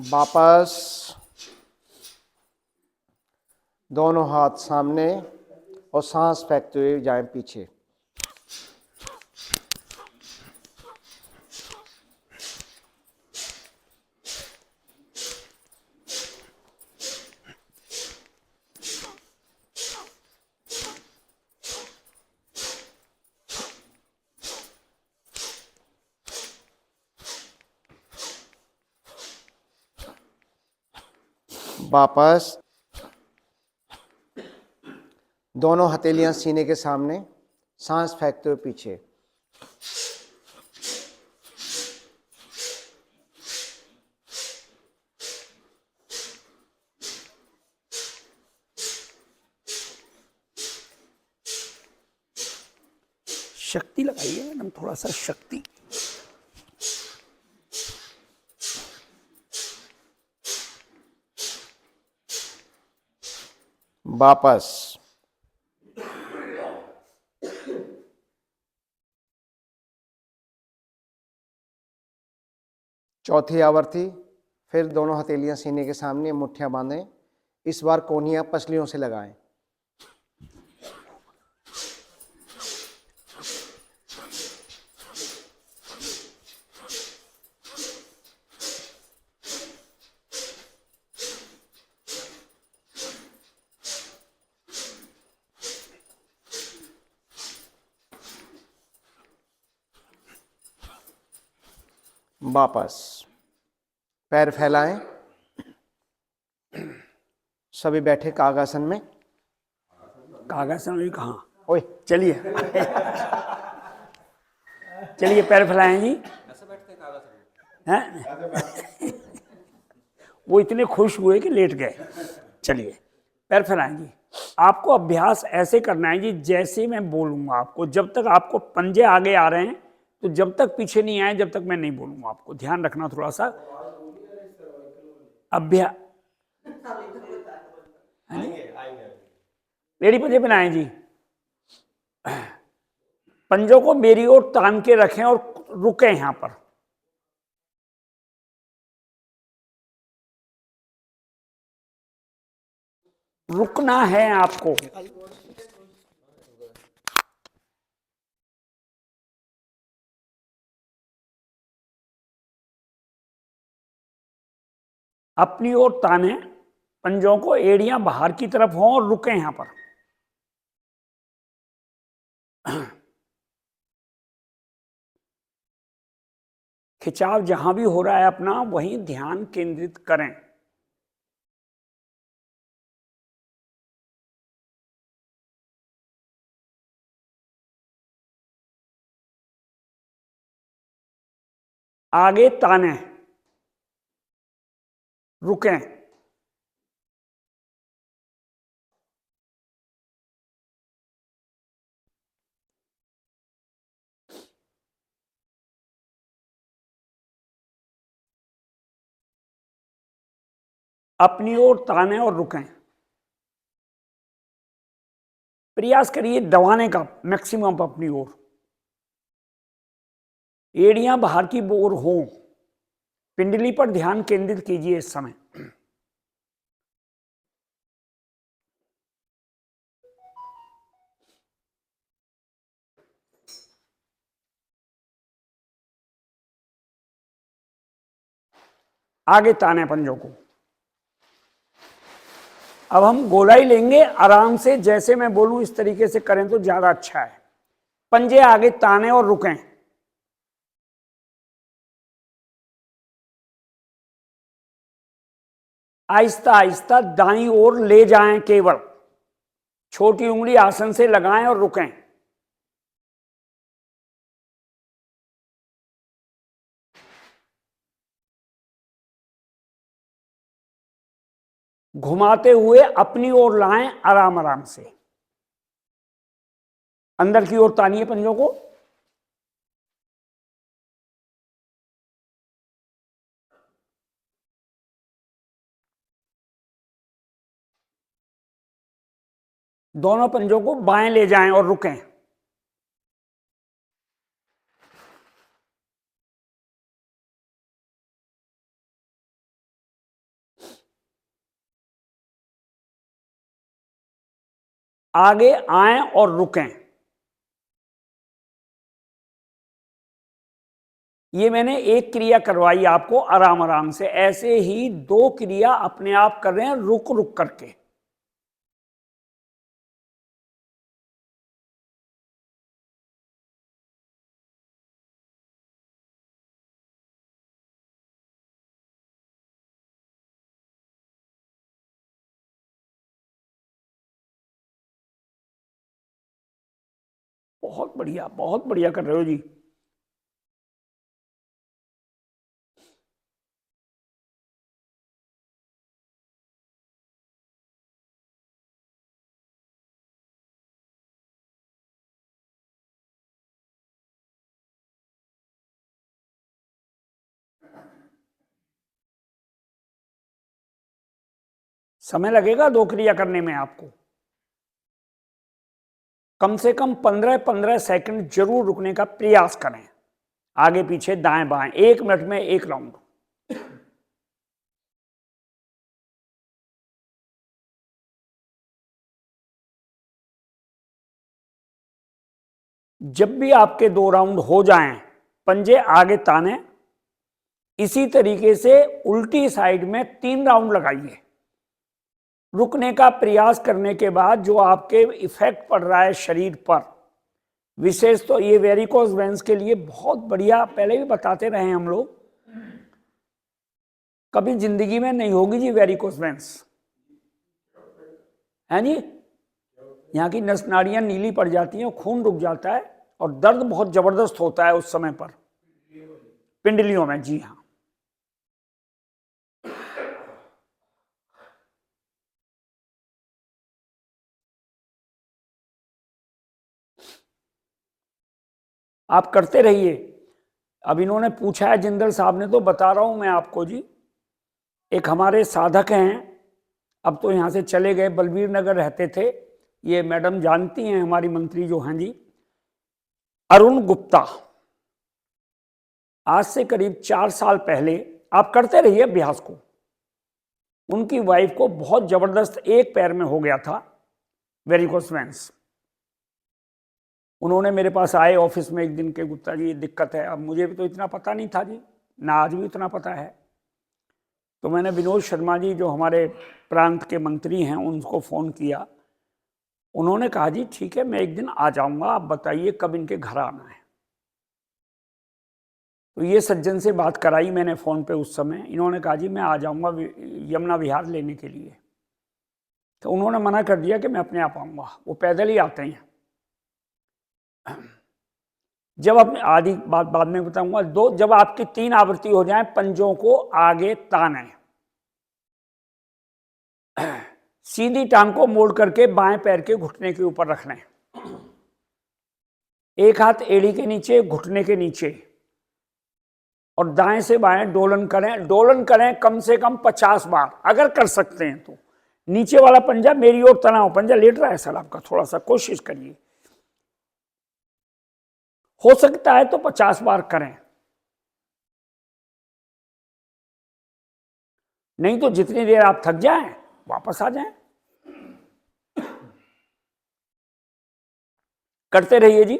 वापस दोनों हाथ सामने और सांस फेंकते हुए जाएं पीछे। वापस दोनों हथेलियां सीने के सामने, सांस फेंकते हुए पीछे। शक्ति लगाइए मैडम, थोड़ा सा शक्ति। वापस चौथी आवृत्ति। फिर दोनों हथेलियां सीने के सामने, मुट्ठियां बांधें। इस बार कोहनियां पसलियों से लगाएं। वापस पैर फैलाएं, सभी बैठे कागासन में। कागासन में कहाँ? ओए चलिए चलिए पैर फैलाएं जी। हैं? वो इतने खुश हुए कि लेट गए। चलिए पैर फैलाएं जी। आपको अभ्यास ऐसे करना है जी जैसे मैं बोलूंगा आपको। जब तक आपको पंजे आगे आ रहे हैं तो जब तक पीछे नहीं आए, जब तक मैं नहीं बोलूंगा आपको। ध्यान रखना थोड़ा सा। अभ्यास एड़ी पंजे बनाएं जी। पंजों को मेरी ओर तान के रखें और रुके यहां पर। रुकना है आपको। अपनी ओर ताने पंजों को, एड़ियां बाहर की तरफ हों और रुके यहां पर। खिंचाव जहां भी हो रहा है अपना वहीं ध्यान केंद्रित करें। आगे ताने, रुकें। अपनी ओर ताने और रुकें। प्रयास करिए दबाने का मैक्सिमम अपनी ओर। एड़ियां बाहर की ओर हों। पिंडली पर ध्यान केंद्रित कीजिए इस समय। आगे ताने पंजों को। अब हम गोलाई लेंगे आराम से। जैसे मैं बोलूं इस तरीके से करें तो ज्यादा अच्छा है। पंजे आगे ताने और रुकें। आहिस्ता आहिस्ता दाईं ओर ले जाएं। केवल छोटी उंगली आसन से लगाएं और रुकें। घुमाते हुए अपनी ओर लाएं आराम आराम से। अंदर की ओर तानिए पंजों को। दोनों पंजों को बाएं ले जाएं और रुकें। आगे आएं और रुकें। ये मैंने एक क्रिया करवाई आपको आराम आराम से, ऐसे ही 2 क्रिया अपने आप कर रहे हैं रुक रुक करके। बहुत बढ़िया कर रहे हो जी। समय लगेगा 2 क्रिया करने में आपको। कम से कम 15-15 सेकंड जरूर रुकने का प्रयास करें, आगे पीछे दाएं बाएं, 1 मिनट में 1 राउंड। जब भी आपके 2 राउंड हो जाएं, पंजे आगे ताने, इसी तरीके से उल्टी साइड में 3 राउंड लगाइए। रुकने का प्रयास करने के बाद जो आपके इफेक्ट पड़ रहा है शरीर पर, विशेष तो ये वेरिकोज वेन्स के लिए बहुत बढ़िया, पहले भी बताते रहे हम लोग, कभी जिंदगी में नहीं होगी जी वेरिकोज वेन्स, है जी। यहाँ की नस नाड़ियां नीली पड़ जाती हैं, खून रुक जाता है और दर्द बहुत जबरदस्त होता है उस समय पर, पिंडलियों में, जी हाँ। आप करते रहिए। अब इन्होंने पूछा है जिंदल साहब ने, तो बता रहा हूं मैं आपको जी। एक हमारे साधक हैं, अब तो यहाँ से चले गए, बलबीर नगर रहते थे, ये मैडम जानती हैं, हमारी मंत्री जो हैं जी, अरुण गुप्ता। आज से करीब 4 साल पहले, आप करते रहिए अभ्यास को, उनकी वाइफ को बहुत जबरदस्त एक पैर में हो गया था वेरिकोज वेन्स। उन्होंने मेरे पास आए ऑफिस में एक दिन के, गुप्ता जी ये दिक्कत है। अब मुझे भी तो इतना पता नहीं था जी, ना आज भी इतना पता है। तो मैंने विनोद शर्मा जी जो हमारे प्रांत के मंत्री हैं उनको फ़ोन किया। उन्होंने कहा जी ठीक है, मैं एक दिन आ जाऊंगा, आप बताइए कब इनके घर आना है। तो ये सज्जन से बात कराई मैंने फ़ोन पे उस समय। इन्होंने कहा जी मैं आ जाऊंगा यमुना विहार लेने के लिए। तो उन्होंने मना कर दिया कि मैं अपने आप आऊँगा, वो पैदल ही आते हैं। जब अपने आदि बात बाद में बताऊंगा। जब आपकी 3 आवृत्ति हो जाए, पंजों को आगे ताने, सीधी टांग को मोड़ करके बाएं पैर के घुटने के ऊपर रखना है, एक हाथ एड़ी के नीचे, घुटने के नीचे, और दाएं से बाएं डोलन करें। डोलन करें कम से कम 50 बार, अगर कर सकते हैं तो। नीचे वाला पंजा मेरी ओर तना हो, पंजा लेट रहा है सर आपका, थोड़ा सा कोशिश करिए, हो सकता है तो 50 बार करें, नहीं तो जितनी देर आप थक जाएं वापस आ जाएं। करते रहिए जी।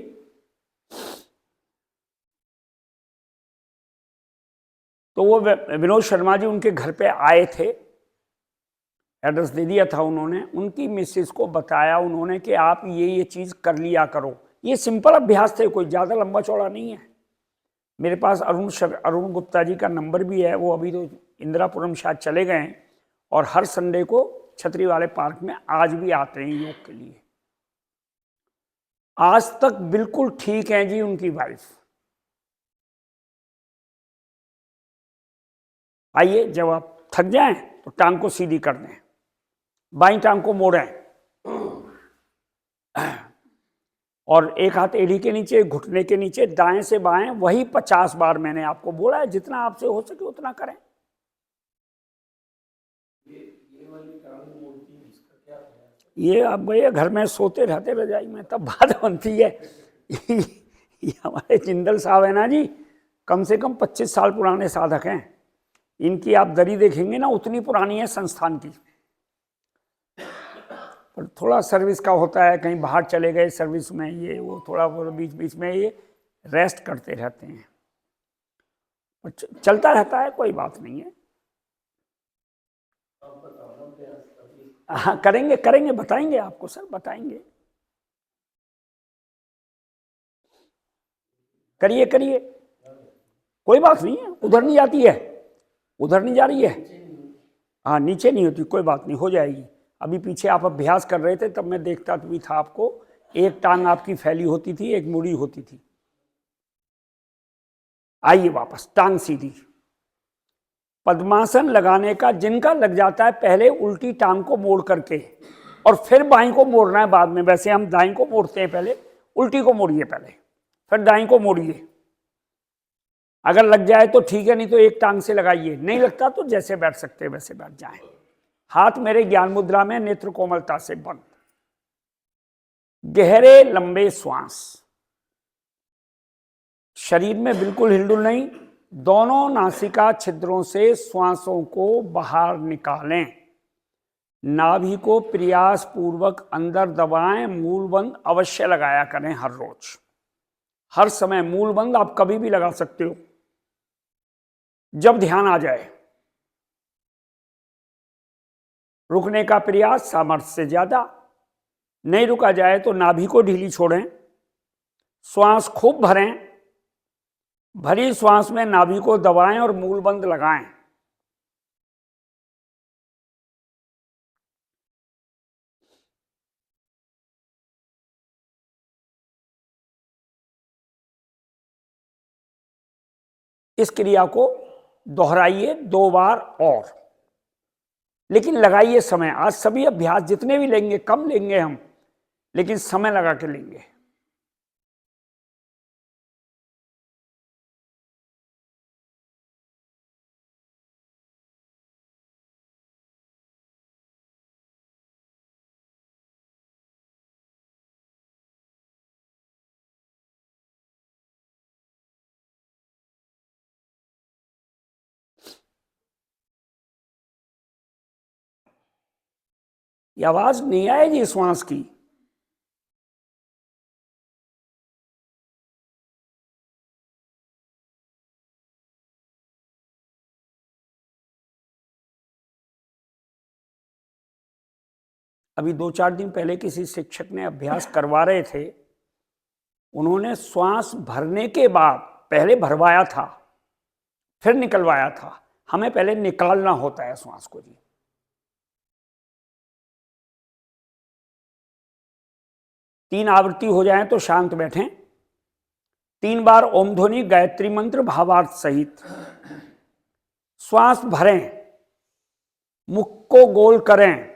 तो वो विनोद शर्मा जी उनके घर पे आए थे, एड्रेस दे दिया था उन्होंने। उनकी मिसेस को बताया उन्होंने कि आप ये चीज़ कर लिया करो। ये सिंपल अभ्यास थे, कोई ज़्यादा लंबा चौड़ा नहीं है। मेरे पास अरुण गुप्ता जी का नंबर भी है, वो अभी तो इंदिरापुरम शायद चले गए हैं, और हर संडे को छतरी वाले पार्क में आज भी आते हैं योग के लिए। आज तक बिल्कुल ठीक है जी उनकी वाइफ। आइए, जब आप थक जाएं तो टांग को सीधी कर दें, बाईं टांग को मोड़ें, और एक हाथ एड़ी के नीचे, घुटने के नीचे, दाएं से बाएं, वही 50 बार मैंने आपको बोला है। जितना आपसे हो सके उतना करें। ये अब भैया घर में सोते रहते रजाई में, तब बात बनती है। ये हमारे जिंदल साहब है ना जी, कम से कम 25 साल पुराने साधक हैं। इनकी आप दरी देखेंगे ना, उतनी पुरानी है संस्थान की। और थोड़ा सर्विस का होता है, कहीं बाहर चले गए सर्विस में, ये वो थोड़ा वो बीच बीच में ये रेस्ट करते रहते हैं, और चलता रहता है, कोई बात नहीं है। हाँ करेंगे करेंगे, बताएंगे आपको सर, बताएंगे। करिए करिए, कोई बात नहीं है। उधर नहीं जाती है, उधर नहीं जा रही है, हाँ नीचे नहीं होती, कोई बात नहीं, हो जाएगी। अभी पीछे आप अभ्यास कर रहे थे तब मैं देखता भी था आपको, एक टांग आपकी फैली होती थी, एक मुड़ी होती थी। आइए वापस, टांग सीधी। पद्मासन लगाने का जिनका लग जाता है, पहले उल्टी टांग को मोड़ करके और फिर बाईं को मोड़ना है बाद में। वैसे हम दाईं को मोड़ते हैं, पहले उल्टी को मोड़िए पहले, फिर दाईं को मोड़िए। अगर लग जाए तो ठीक है, नहीं तो एक टांग से लगाइए, नहीं लगता तो जैसे बैठ सकते हैं वैसे बैठ जाएं। हाथ मेरे ज्ञान मुद्रा में, नेत्र कोमलता से बंद। गहरे लंबे श्वास, शरीर में बिल्कुल हिलडुल नहीं। दोनों नासिका छिद्रों से श्वासों को बाहर निकालें। नाभि को प्रयास पूर्वक अंदर दबाएं। मूलबंद अवश्य लगाया करें हर रोज, हर समय। मूलबंद आप कभी भी लगा सकते हो जब ध्यान आ जाए। रुकने का प्रयास सामर्थ्य से ज्यादा, नहीं रुका जाए तो नाभि को ढीली छोड़ें। श्वास खूब भरें, भरी श्वास में नाभि को दबाएं और मूलबंद लगाएं। इस क्रिया को दोहराइए 2 बार और, लेकिन लगाइए समय। आज सभी अभ्यास जितने भी लेंगे कम लेंगे हम, लेकिन समय लगा के लेंगे। ये आवाज नहीं आएगी श्वास की। अभी 2-4 दिन पहले किसी शिक्षक ने अभ्यास करवा रहे थे, उन्होंने श्वास भरने के बाद पहले भरवाया था फिर निकलवाया था। हमें पहले निकालना होता है श्वास को जी। तीन आवृत्ति हो जाए तो शांत बैठें। 3 बार ओम ध्वनि गायत्री मंत्र भावार्थ सहित श्वास भरें, मुख को गोल करें।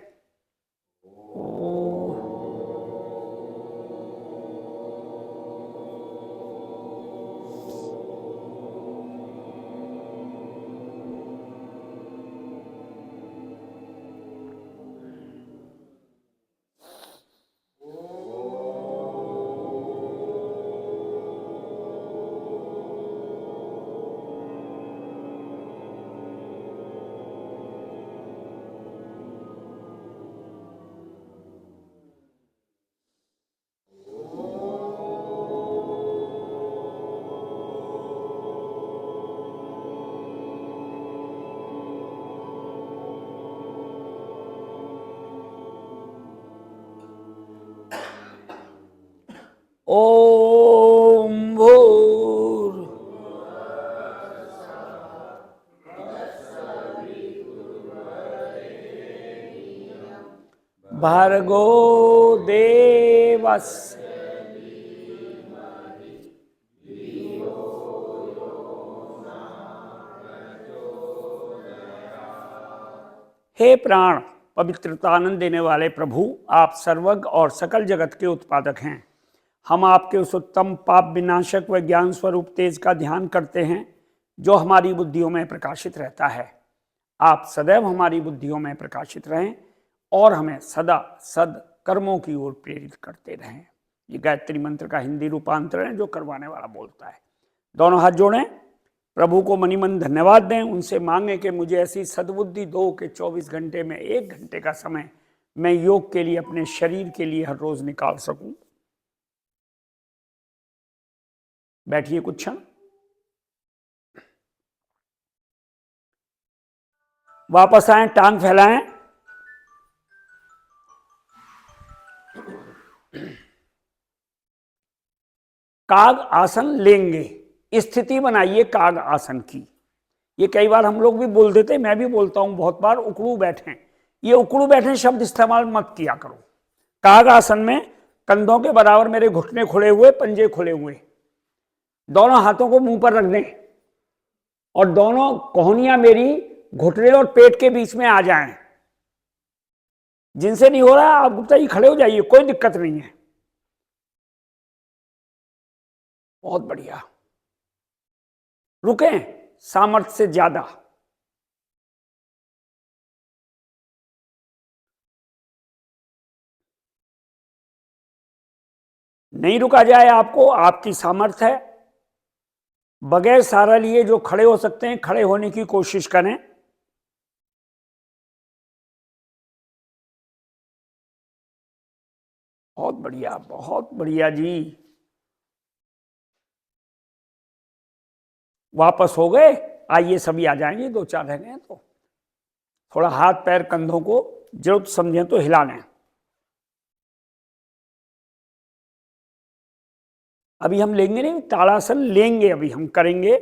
ओम भूर भर्गो देवस्य हे प्राण, पवित्रता आनंद देने वाले प्रभु, आप सर्वज्ञ और सकल जगत के उत्पादक हैं। हम आपके उस उत्तम पाप विनाशक व ज्ञान स्वरूप तेज का ध्यान करते हैं जो हमारी बुद्धियों में प्रकाशित रहता है। आप सदैव हमारी बुद्धियों में प्रकाशित रहें और हमें सदा सद कर्मों की ओर प्रेरित करते रहें। ये गायत्री मंत्र का हिंदी रूपांतरण है जो करवाने वाला बोलता है। दोनों हाथ जोड़ें, प्रभु को मनी मन धन्यवाद दें, उनसे मांगें कि मुझे ऐसी सद्बुद्धि दो कि 24 घंटे में 1 घंटे का समय मैं योग के लिए, अपने शरीर के लिए हर रोज निकाल सकूं। बैठिए कुछ क्षण, वापस आए, टांग फैलाएं, काग आसन लेंगे, स्थिति बनाइए काग आसन की। ये कई बार हम लोग भी बोल देते, मैं भी बोलता हूं बहुत बार, उकड़ू बैठे। ये उकड़ू बैठे शब्द इस्तेमाल मत किया करो। काग आसन में कंधों के बराबर मेरे घुटने खुले हुए, पंजे खुले हुए, दोनों हाथों को मुंह पर रख दें और दोनों कोहनियां मेरी घुटने और पेट के बीच में आ जाएं। जिनसे नहीं हो रहा आप गुप्ता जी खड़े हो जाइए, कोई दिक्कत नहीं है। बहुत बढ़िया, रुकें सामर्थ्य से ज्यादा। नहीं रुका जाए आपको, आपकी सामर्थ्य है। बगैर सहारा लिए जो खड़े हो सकते हैं खड़े होने की कोशिश करें। बहुत बढ़िया जी। वापस हो गए, आइए सभी आ जाएंगे, 2-4 रह गए हैं तो थोड़ा हाथ पैर कंधों को जरूरत समझें तो हिला लें। अभी हम लेंगे नहीं, ताड़ासन लेंगे, अभी हम करेंगे।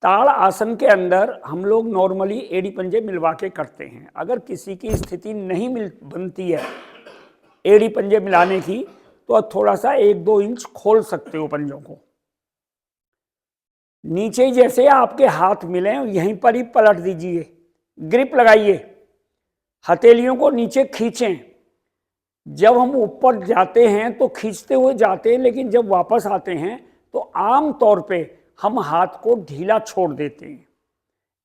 ताड़ आसन के अंदर हम लोग नॉर्मली एड़ी पंजे मिलवा के करते हैं। अगर किसी की स्थिति नहीं बनती है एड़ी पंजे मिलाने की, तो थोड़ा सा 1-2 इंच खोल सकते हो पंजों को। नीचे जैसे आपके हाथ मिले यहीं पर ही पलट दीजिए, ग्रिप लगाइए, हथेलियों को नीचे खींचें। जब हम ऊपर जाते हैं तो खींचते हुए जाते हैं, लेकिन जब वापस आते हैं तो आम तौर पे हम हाथ को ढीला छोड़ देते हैं।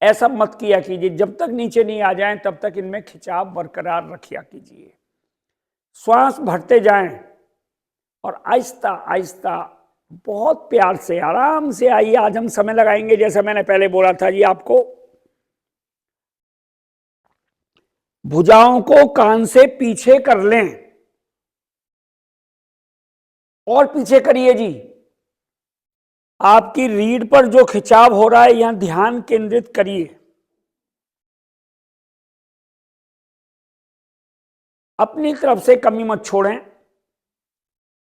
ऐसा मत किया कीजिए, जब तक नीचे नहीं आ जाएं तब तक इनमें खिंचाव बरकरार रखिया कीजिए। श्वास भरते जाएं और आहिस्ता आहिस्ता बहुत प्यार से आराम से आइए। आज हम समय लगाएंगे, जैसा मैंने पहले बोला था जी आपको। भुजाओं को कान से पीछे कर लें और पीछे करिए जी। आपकी रीढ़ पर जो खिंचाव हो रहा है यहां ध्यान केंद्रित करिए। अपनी तरफ से कमी मत छोड़ें।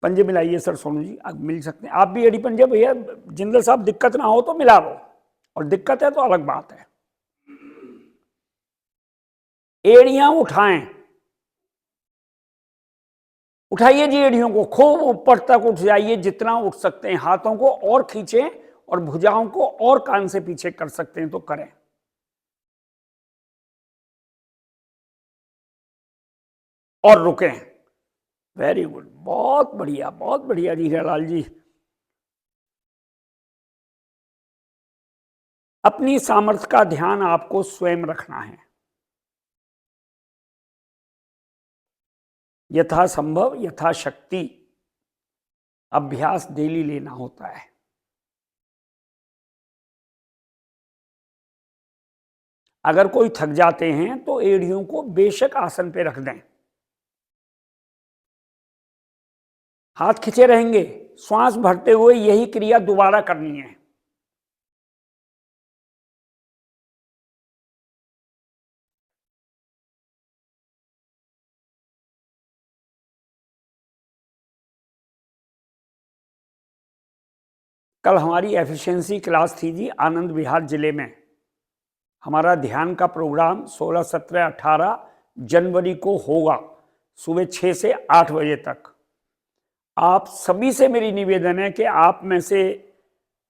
पंजे मिलाइए सर, सोनू जी आप मिल सकते हैं, आप भी एड़ी पंजे भैया। जिंदल साहब दिक्कत ना हो तो मिला लो, और दिक्कत है तो अलग बात है। एड़ियां उठाएं, उठाइए जी एड़ियों को, खूब ऊपर तक उठ जाइए जितना उठ सकते हैं। हाथों को और खींचें और भुजाओं को और कान से पीछे कर सकते हैं तो करें। और रुकें। वेरी गुड, बहुत बढ़िया जी हीरालाल जी। अपनी सामर्थ्य का ध्यान आपको स्वयं रखना है। यथासंभव यथाशक्ति अभ्यास डेली लेना होता है। अगर कोई थक जाते हैं तो एड़ियों को बेशक आसन पे रख दें, हाथ खींचे रहेंगे, श्वास भरते हुए यही क्रिया दोबारा करनी है। कल हमारी एफिशिएंसी क्लास थी जी आनंद विहार जिले में। हमारा ध्यान का प्रोग्राम 16, 17, 18 जनवरी को होगा, सुबह 6 से 8 बजे तक। आप सभी से मेरी निवेदन है कि आप में से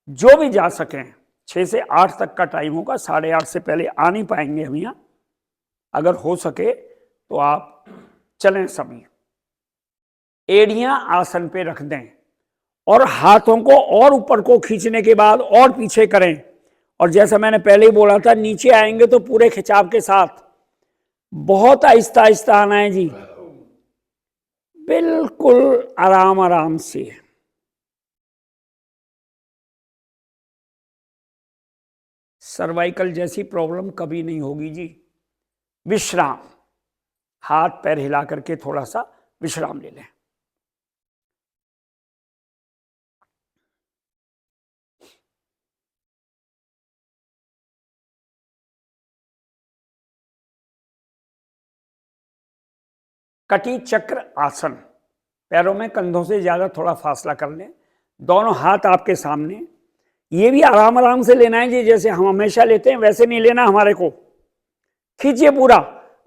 जो भी जा सकें, 6 से 8 तक का टाइम होगा, 8:30 से पहले आ नहीं पाएंगे हम यहाँ। अगर हो सके तो आप चलें सभी। एड़ियां आसन पे रख दें और हाथों को और ऊपर को खींचने के बाद और पीछे करें। और जैसा मैंने पहले ही बोला था, नीचे आएंगे तो पूरे खिंचाव के साथ, बहुत आहिस्ता आहिस्ता आना है जी, बिल्कुल आराम आराम से। सर्वाइकल जैसी प्रॉब्लम कभी नहीं होगी जी। विश्राम, हाथ पैर हिला करके थोड़ा सा विश्राम ले लें। कटी चक्र आसन, पैरों में कंधों से ज्यादा थोड़ा फासला कर लें, दोनों हाथ आपके सामने। ये भी आराम आराम से लेना है जी, जैसे हम हमेशा लेते हैं वैसे नहीं लेना हमारे को। खींचिए पूरा,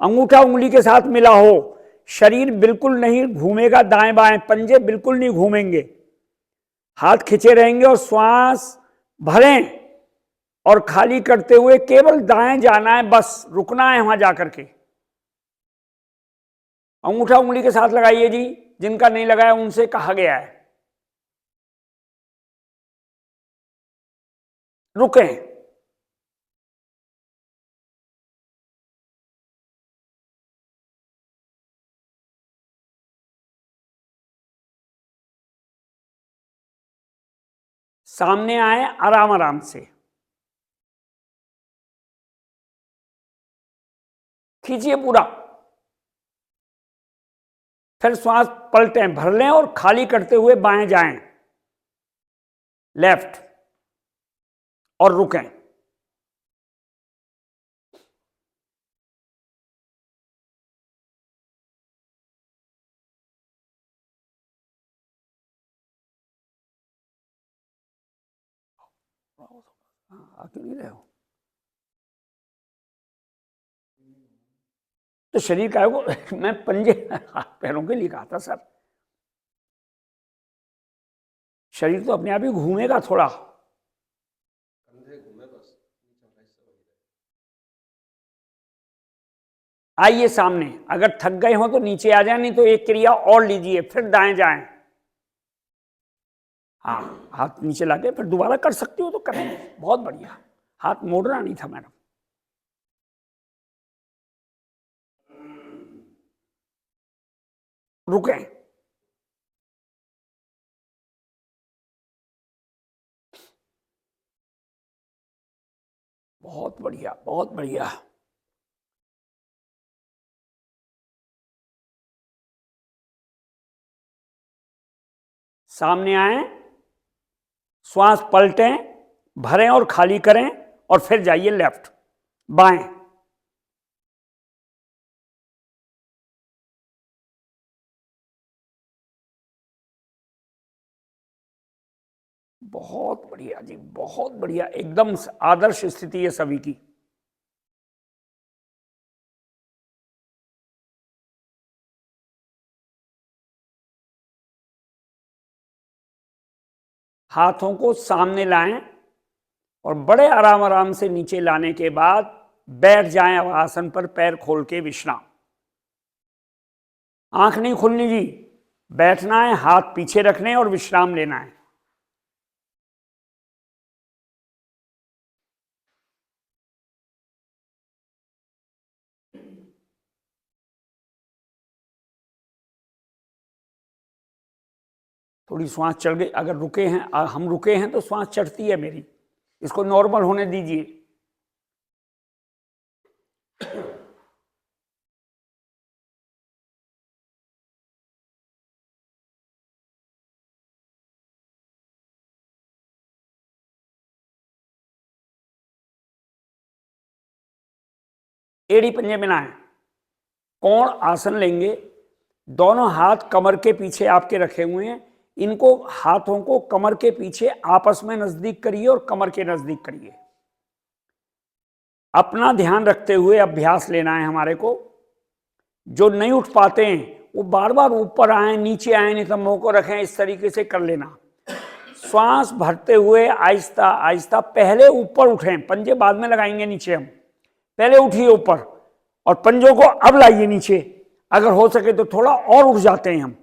अंगूठा उंगली के साथ मिला हो, शरीर बिल्कुल नहीं घूमेगा दाएं बाएं, पंजे बिल्कुल नहीं घूमेंगे, हाथ खींचे रहेंगे और श्वास भरें और खाली करते हुए केवल दाएं जाना है, बस रुकना है वहां जाकर के। अंगूठा उंगली के साथ लगाइए जी, जिनका नहीं लगाया उनसे कहा गया है। रुकें, सामने आए आराम आराम से, खींचिए पूरा, फिर श्वास पलटें, भर लें और खाली करते हुए बाएं जाएं, लेफ्ट, और रुकें। क्यों नहीं रहे हो? तो शरीर का को मैं पंजे हाथ पैरों के लिए कहा था सर, शरीर तो अपने आप ही घूमेगा थोड़ा। आइए सामने, अगर थक गए हो तो नीचे आ जाए, नहीं तो एक क्रिया और लीजिए, फिर दाएं जाएं। हाँ, हाथ नीचे लाके फिर दोबारा कर सकते हो तो करें, बहुत बढ़िया। हाथ मोड़ना नहीं था मैडम। रुकें, बहुत बढ़िया, बहुत बढ़िया। सामने आए, श्वास पलटें, भरें और खाली करें, और फिर जाइए लेफ्ट, बाएं। बहुत बढ़िया जी, बहुत बढ़िया, एकदम आदर्श स्थिति है सभी की। हाथों को सामने लाएं और बड़े आराम आराम से नीचे लाने के बाद बैठ जाएं अब आसन पर, पैर खोल के विश्राम। आंख नहीं खुलनी जी, बैठना है, हाथ पीछे रखने और विश्राम लेना है। थोड़ी श्वास चढ़ गई, अगर रुके हैं, हम रुके हैं तो श्वास चढ़ती है मेरी, इसको नॉर्मल होने दीजिए। एड़ी पंजे मिलाएं, कोण आसन लेंगे, दोनों हाथ कमर के पीछे आपके रखे हुए हैं, इनको हाथों को कमर के पीछे आपस में नजदीक करिए और कमर के नजदीक करिए। अपना ध्यान रखते हुए अभ्यास लेना है हमारे को। जो नहीं उठ पाते हैं वो बार बार ऊपर आए नीचे आए, नितंबों को रखें, इस तरीके से कर लेना। श्वास भरते हुए आहिस्ता आहिस्ता पहले ऊपर उठें, पंजे बाद में लगाएंगे नीचे, हम पहले उठिए ऊपर और पंजों को अब लाइए नीचे, अगर हो सके तो थोड़ा और उठ जाते हैं हम।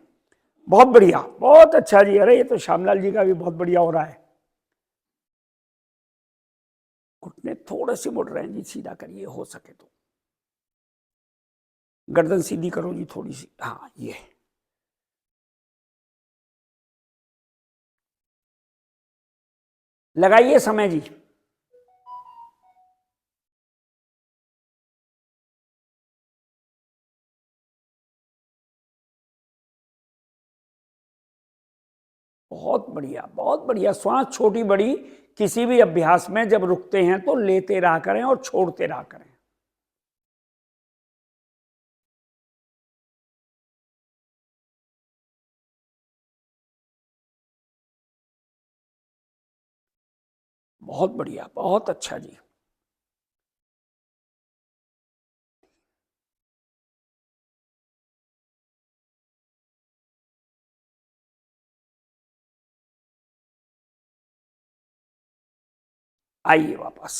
बहुत बढ़िया, बहुत अच्छा जी। अरे ये तो श्यामलाल जी का भी बहुत बढ़िया हो रहा है। घुटने थोड़े से मुड़ रहे हैं जी, सीधा करिए हो सके तो, गर्दन सीधी करो जी थोड़ी सी, हाँ ये। लगाइए समय जी। बहुत बढ़िया, बहुत बढ़िया। श्वास छोटी बड़ी किसी भी अभ्यास में जब रुकते हैं तो लेते रहा करें और छोड़ते रहा करें। बहुत बढ़िया, बहुत अच्छा जी। आइए वापस।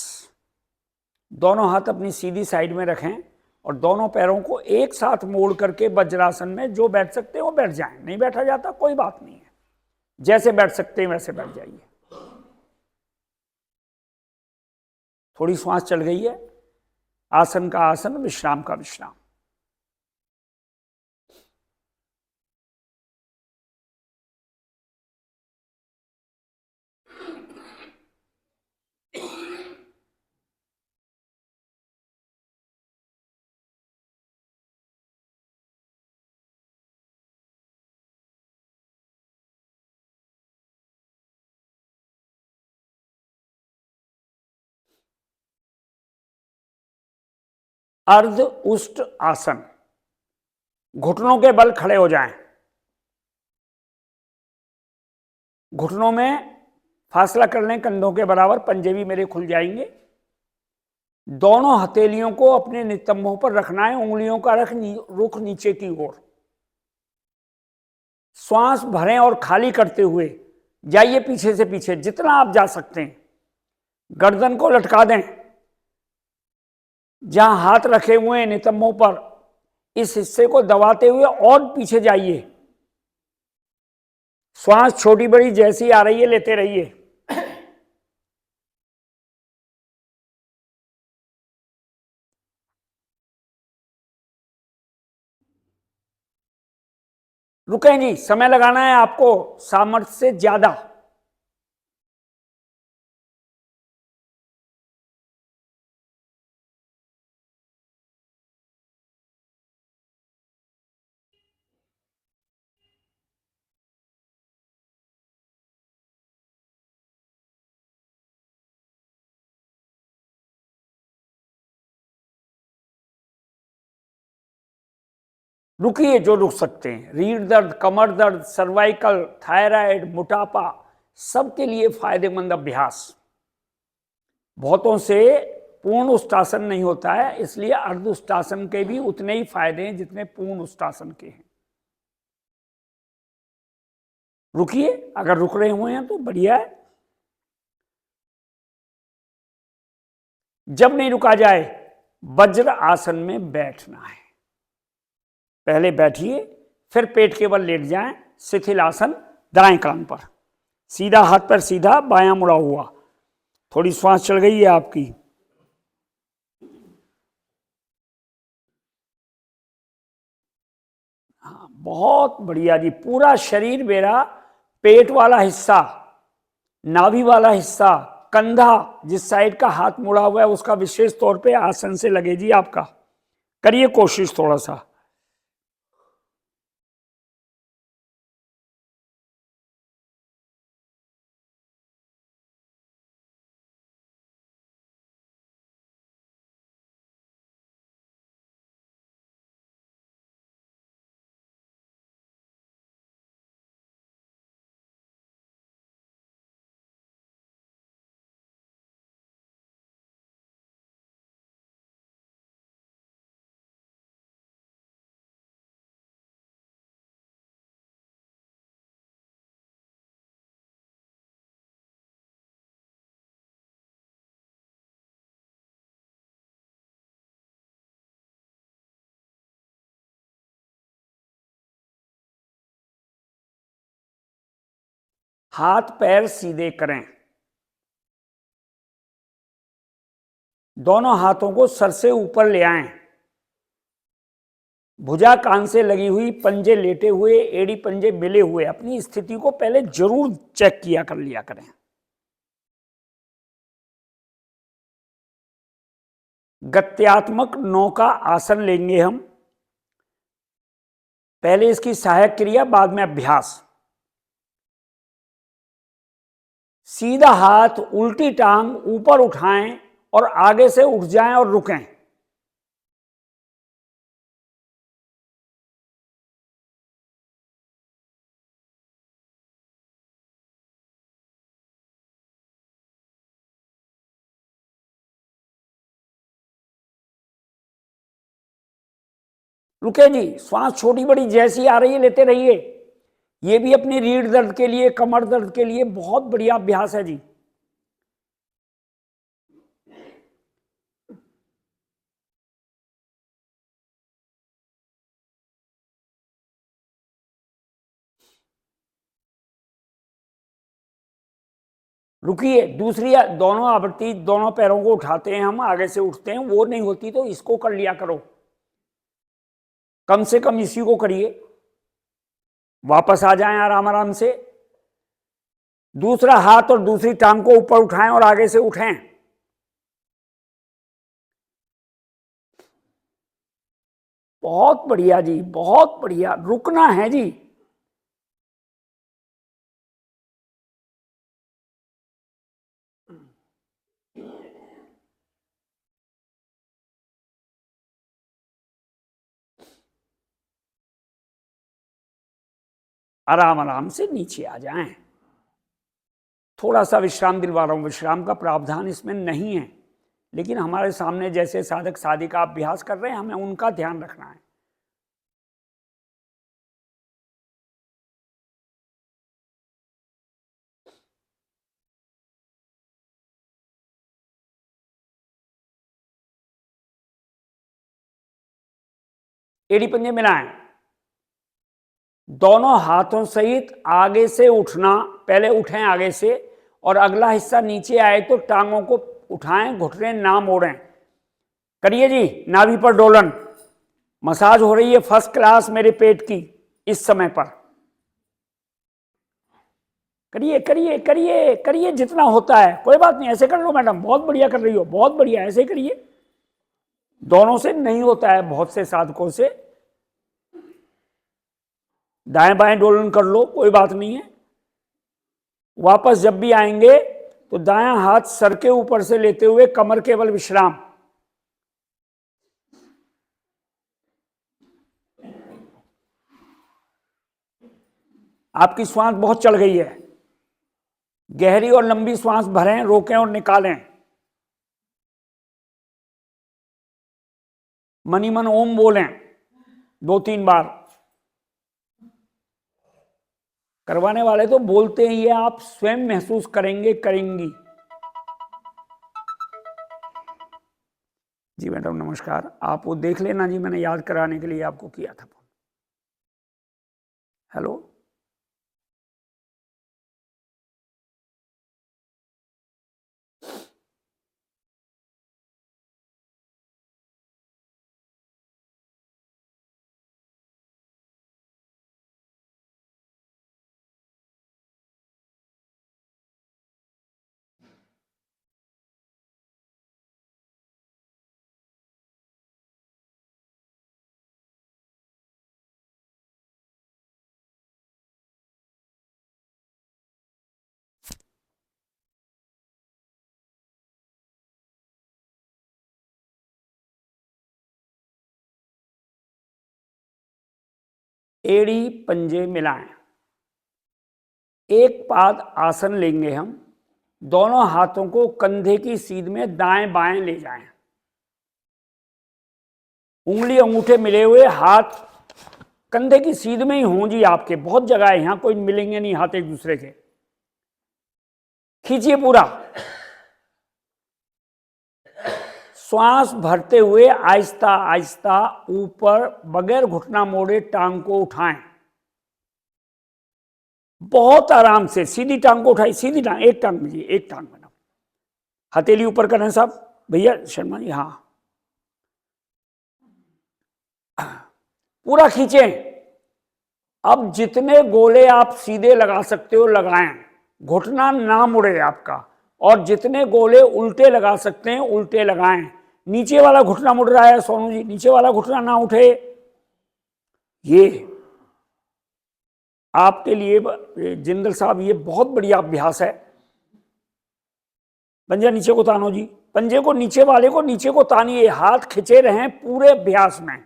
दोनों हाथ अपनी सीधी साइड में रखें और दोनों पैरों को एक साथ मोड़ करके वज्रासन में जो बैठ सकते हैं वो बैठ जाएं। नहीं बैठा जाता कोई बात नहीं है, जैसे बैठ सकते हैं वैसे बैठ जाइए। थोड़ी श्वास चल गई है। आसन का आसन, विश्राम का विश्राम। अर्ध उष्ट आसन। घुटनों के बल खड़े हो जाएं। घुटनों में फासला कर लें कंधों के बराबर, पंजे भी मेरे खुल जाएंगे। दोनों हथेलियों को अपने नितंबों पर रखना है, उंगलियों का रुख नीचे की ओर। श्वास भरें और खाली करते हुए जाइए पीछे से पीछे जितना आप जा सकते हैं। गर्दन को लटका दें। जहां हाथ रखे हुए हैं नितंबों पर, इस हिस्से को दबाते हुए और पीछे जाइए। श्वास छोटी बड़ी जैसी आ रही है लेते रहिए। रुकें जी, समय लगाना है आपको सामर्थ्य से ज्यादा। रुकिए जो रुक सकते हैं। रीढ़ दर्द, कमर दर्द, सर्वाइकल, थायराइड, मोटापा, सबके लिए फायदेमंद अभ्यास। बहुतों से पूर्ण उष्टासन नहीं होता है, इसलिए अर्ध उष्टासन के भी उतने ही फायदे हैं जितने पूर्ण उष्टासन के हैं। रुकिए, अगर रुक रहे हुए हैं तो बढ़िया है। जब नहीं रुका जाए वज्र आसन में बैठना है। पहले बैठिए, फिर पेट के बल लेट जाएं। शिथिल आसन, दाएं कान पर, सीधा हाथ पर सीधा, बायां मुड़ा हुआ। थोड़ी श्वास चल गई है आपकी। हाँ, बहुत बढ़िया जी। पूरा शरीर मेरा, पेट वाला हिस्सा, नाभि वाला हिस्सा, कंधा, जिस साइड का हाथ मुड़ा हुआ है उसका विशेष तौर पे आसन से लगे जी आपका। करिए कोशिश थोड़ा सा। हाथ पैर सीधे करें। दोनों हाथों को सर से ऊपर ले आएं। भुजा कान से लगी हुई, पंजे लेटे हुए, एड़ी पंजे मिले हुए। अपनी स्थिति को पहले जरूर चेक किया कर लिया करें। गत्यात्मक 9 का आसन लेंगे हम। पहले इसकी सहायक क्रिया, बाद में अभ्यास। सीधा हाथ, उल्टी टांग ऊपर उठाएं और आगे से उठ जाएं और रुकें। रुके जी, श्वास छोटी बड़ी जैसी आ रही है लेते रहिए। ये भी अपनी रीढ़ दर्द के लिए, कमर दर्द के लिए बहुत बढ़िया अभ्यास है जी। रुकिए, दूसरी दोनों आवृत्ति, दोनों पैरों को उठाते हैं हम, आगे से उठते हैं, वो नहीं होती तो इसको कर लिया करो, कम से कम इसी को करिए। वापस आ जाएं आराम आराम से। दूसरा हाथ और दूसरी टांग को ऊपर उठाएं और आगे से उठें। बहुत बढ़िया जी, बहुत बढ़िया। रुकना है जी। आराम आराम से नीचे आ जाएं। थोड़ा सा विश्राम दिलवा रहा हूं, विश्राम का प्रावधान इसमें नहीं है, लेकिन हमारे सामने जैसे साधक साधिका अभ्यास कर रहे हैं, हमें उनका ध्यान रखना है। एड़ी पंजे मिलाएं, दोनों हाथों सहित आगे से उठना। पहले उठें आगे से, और अगला हिस्सा नीचे आए तो टांगों को उठाएं, घुटने ना मोड़ें। करिए जी, नाभि पर डोलन। मसाज हो रही है फर्स्ट क्लास मेरे पेट की इस समय पर। करिए करिए करिए करिए, जितना होता है कोई बात नहीं, ऐसे कर लो मैडम, बहुत बढ़िया कर रही हो, बहुत बढ़िया, ऐसे करिए। दोनों से नहीं होता है बहुत से साधकों से। दाएं बाएं डोलन कर लो, कोई बात नहीं है। वापस जब भी आएंगे तो दायां हाथ सर के ऊपर से लेते हुए कमर केवल विश्राम। आपकी श्वास बहुत चढ़ गई है, गहरी और लंबी श्वास भरें, रोकें और निकालें। मनी मन ओम बोलें 2-3 बार। करवाने वाले तो बोलते ही है, आप स्वयं महसूस करेंगे, करेंगी। जी मैडम नमस्कार, आप वो देख लेना जी, मैंने याद कराने के लिए आपको किया था। हेलो, एड़ी पंजे मिलाएं, एक पाद आसन लेंगे हम। दोनों हाथों को कंधे की सीध में दाएं बाएं ले जाएं। उंगली अंगूठे मिले हुए, हाथ कंधे की सीध में ही हों जी आपके। बहुत जगह है, यहां कोई मिलेंगे नहीं हाथ एक दूसरे के। खींचिए पूरा, श्वास भरते हुए आहिस्ता आहिस्ता ऊपर, बगैर घुटना मोड़े टांग को उठाएं। बहुत आराम से सीधी टांग को उठाई, सीधी टांग, एक टांग में जी, एक टांग में। हथेली ऊपर करें साहब, भैया शर्मा जी, हाँ पूरा खींचें। अब जितने गोले आप सीधे लगा सकते हो लगाएं, घुटना ना मुड़े आपका। और जितने गोले उल्टे लगा सकते हैं उल्टे लगाएं। नीचे वाला घुटना मुड़ रहा है सोनू जी, नीचे वाला घुटना ना उठे। ये आपके लिए जिंदल साहब, ये बहुत बढ़िया अभ्यास है। पंजा नीचे को तानो जी, पंजे को नीचे वाले को नीचे को तानिए, हाथ खिंचे रहें पूरे अभ्यास में।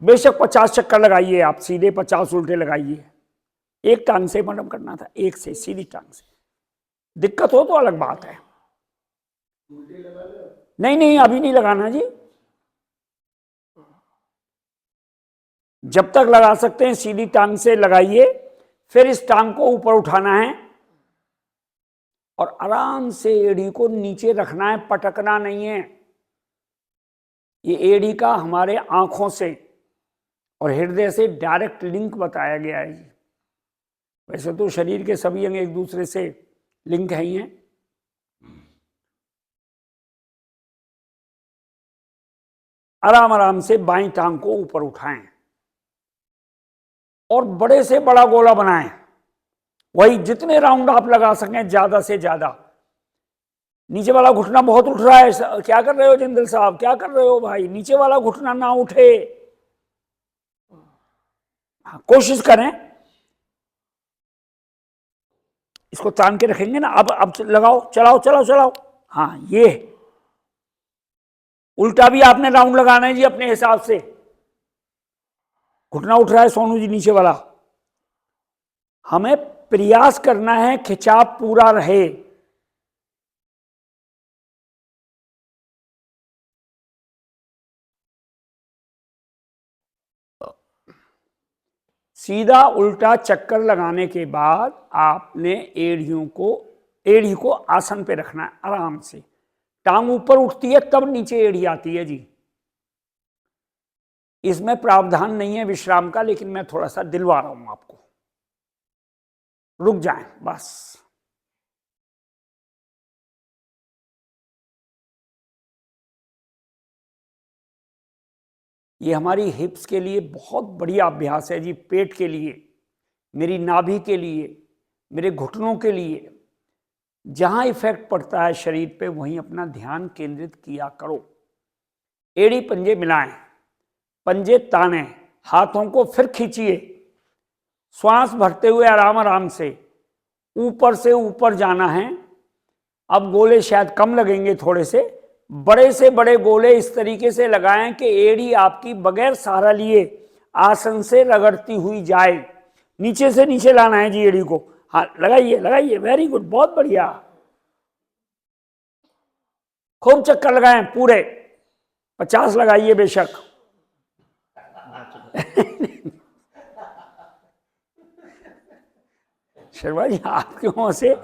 बेशक 50 चक्कर लगाइए आप, सीधे 50 उल्टे लगाइए। एक टांग से मैडम करना था, एक से सीधी टांग से। दिक्कत हो तो अलग बात है। नहीं नहीं अभी नहीं लगाना जी, जब तक लगा सकते हैं सीधी टांग से लगाइए। फिर इस टांग को ऊपर उठाना है और आराम से एड़ी को नीचे रखना है, पटकना नहीं है। ये एड़ी का हमारे आंखों से और हृदय से डायरेक्ट लिंक बताया गया है जी। वैसे तो शरीर के सभी अंग एक दूसरे से लिंक है ही हैं। आराम आराम से बाईं टांग को ऊपर उठाएं और बड़े से बड़ा गोला बनाएं। वही जितने राउंड आप लगा सकें ज्यादा से ज्यादा। नीचे वाला घुटना बहुत उठ रहा है, क्या कर रहे हो जिंदल साहब, क्या कर रहे हो भाई? नीचे वाला घुटना ना उठे, कोशिश करें। इसको तान के रखेंगे ना। अब लगाओ, चलाओ चलाओ चलाओ। हाँ, ये उल्टा भी आपने राउंड लगाना है जी अपने हिसाब से। घुटना उठ रहा है सोनू जी नीचे वाला, हमें प्रयास करना है खिंचाव पूरा रहे। सीधा उल्टा चक्कर लगाने के बाद आपने एड़ी को आसन पे रखना है आराम से। टांग ऊपर उठती है तब नीचे एड़ी आती है जी। इसमें प्रावधान नहीं है विश्राम का, लेकिन मैं थोड़ा सा दिलवा रहा हूं आपको। रुक जाएं बस। ये हमारी हिप्स के लिए बहुत बढ़िया अभ्यास है जी, पेट के लिए, मेरी नाभि के लिए, मेरे घुटनों के लिए। जहां इफेक्ट पड़ता है शरीर पे वहीं अपना ध्यान केंद्रित किया करो। एड़ी पंजे मिलाएं, पंजे ताने, हाथों को फिर खींचिए। श्वास भरते हुए आराम आराम से ऊपर जाना है। अब गोले शायद कम लगेंगे थोड़े से बड़े गोले इस तरीके से लगाएं कि एड़ी आपकी बगैर सहारा लिए आसन से रगड़ती हुई जाए। नीचे से नीचे लाना है जी एड़ी को। हाँ, लगाइए लगाइए, वेरी गुड, बहुत बढ़िया। खूब चक्कर लगाएं, पूरे 50 लगाइए बेशक। शर्मा जी आपके मुंह से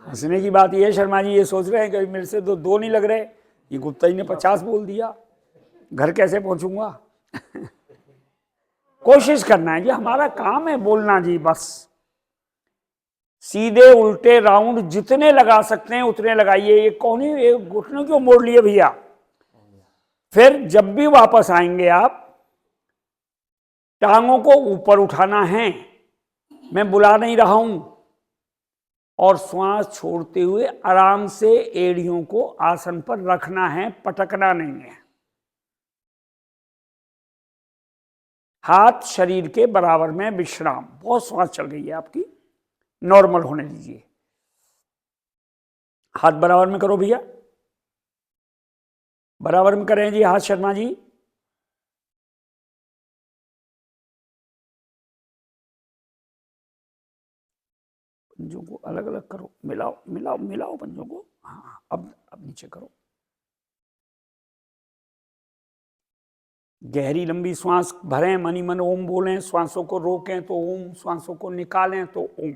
हंसने की बात यह है, शर्मा जी ये सोच रहे हैं कि मेरे से तो दो नहीं लग रहे, ये गुप्ता जी ने 50 बोल दिया, घर कैसे पहुंचूंगा? कोशिश करना है जी, हमारा काम है बोलना जी बस। सीधे उल्टे राउंड जितने लगा सकते हैं उतने लगाइए। ये कौन ही ये घुटने क्यों मोड़ लिए भैया? फिर जब भी वापस आएंगे आप टांगों को ऊपर उठाना है, मैं बुला नहीं रहा हूं, और श्वास छोड़ते हुए आराम से एड़ियों को आसन पर रखना है, पटकना नहीं है। हाथ शरीर के बराबर में विश्राम। बहुत श्वास चल गई है आपकी, नॉर्मल होने दीजिए। हाथ बराबर में करो भैया, बराबर में करें जी हाथ शर्मा जी। पंजों को अलग अलग करो, मिलाओ मिलाओ मिलाओ पंजों को। हाँ, अब नीचे करो। गहरी लंबी श्वास भरें, मनी मन ओम बोलें। श्वासों को रोकें तो ओम, श्वासों को निकालें तो ओम।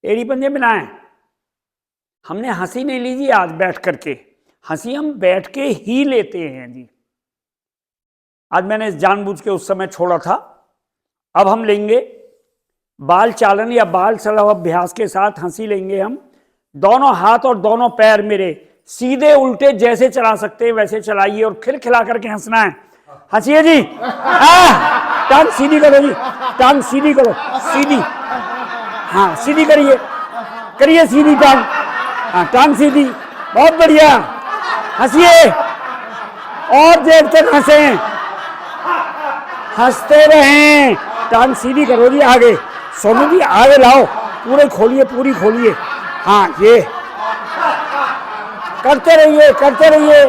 एड़ी पंजे मिलाएं। हमने हंसी नहीं लीजिए आज बैठ करके, हंसी हम बैठ के ही लेते हैं जी। आज मैंने जानबूझ के उस समय छोड़ा था। अब हम लेंगे बाल चालन या बाल चलाव अभ्यास के साथ हंसी लेंगे हम। दोनों हाथ और दोनों पैर मेरे सीधे उल्टे जैसे चला सकते हैं वैसे चलाइए और खिलखिला करके हंसना है। हंसिए जी। टांग सीधी करो जी, टांग सीधी करो, सीधी, हाँ सीधी करिए, करिए सीधी टांग, हाँ टांग सीधी, बहुत बढ़िया। हंसिए और देर तक हंसे, हंसते रहें। टांग सीधी करो जी, आगे सोनू जी आगे लाओ, पूरे खोलिए, पूरी खोलिए, हाँ ये करते रहिए, करते रहिए,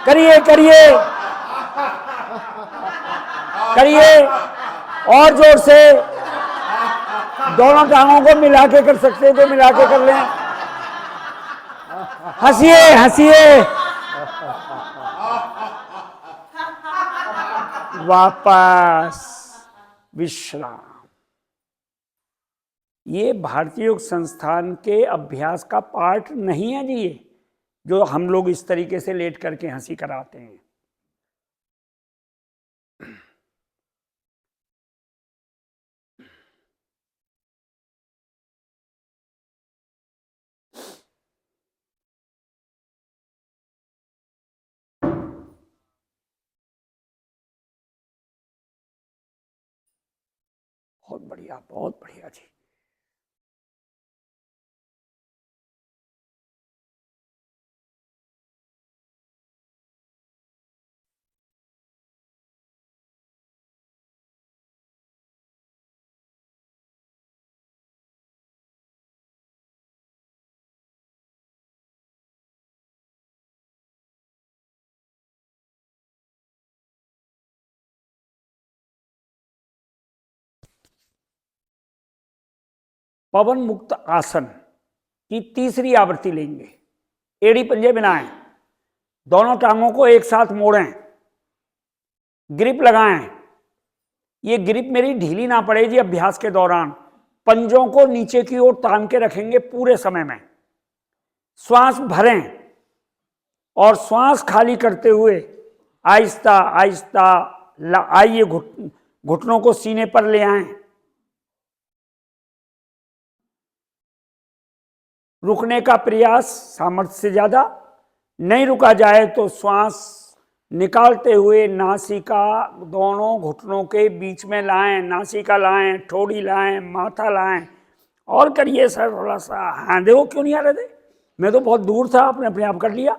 करिए करिए करिए और जोर से। दोनों टांगों को मिला के कर सकते हैं तो मिला के कर लें। हंसिए हंसिए, वापस विश्राम। ये भारतीय योग संस्थान के अभ्यास का पार्ट नहीं है जी, ये जो हम लोग इस तरीके से लेट करके हंसी कराते हैं। बहुत बढ़िया, बहुत बढ़िया जी। पवन मुक्त आसन की तीसरी आवृत्ति लेंगे। एड़ी पंजे बनाएं, दोनों टांगों को एक साथ मोड़ें, ग्रिप लगाएं। ये ग्रिप मेरी ढीली ना पड़े जी अभ्यास के दौरान। पंजों को नीचे की ओर तान के रखेंगे पूरे समय में। श्वास भरें और श्वास खाली करते हुए आहिस्ता आहिस्ता आइए, घुटनों को सीने पर ले आएं। रुकने का प्रयास सामर्थ्य से ज्यादा, नहीं रुका जाए तो श्वास निकालते हुए नासिका दोनों घुटनों के बीच में लाएं, नासिका लाएं, ठोड़ी लाएं, माथा लाएं और करिए सर थोड़ा सा। हाँ देखो क्यों नहीं आ रहे थे, मैं तो बहुत दूर था, आपने अपने आप कर लिया।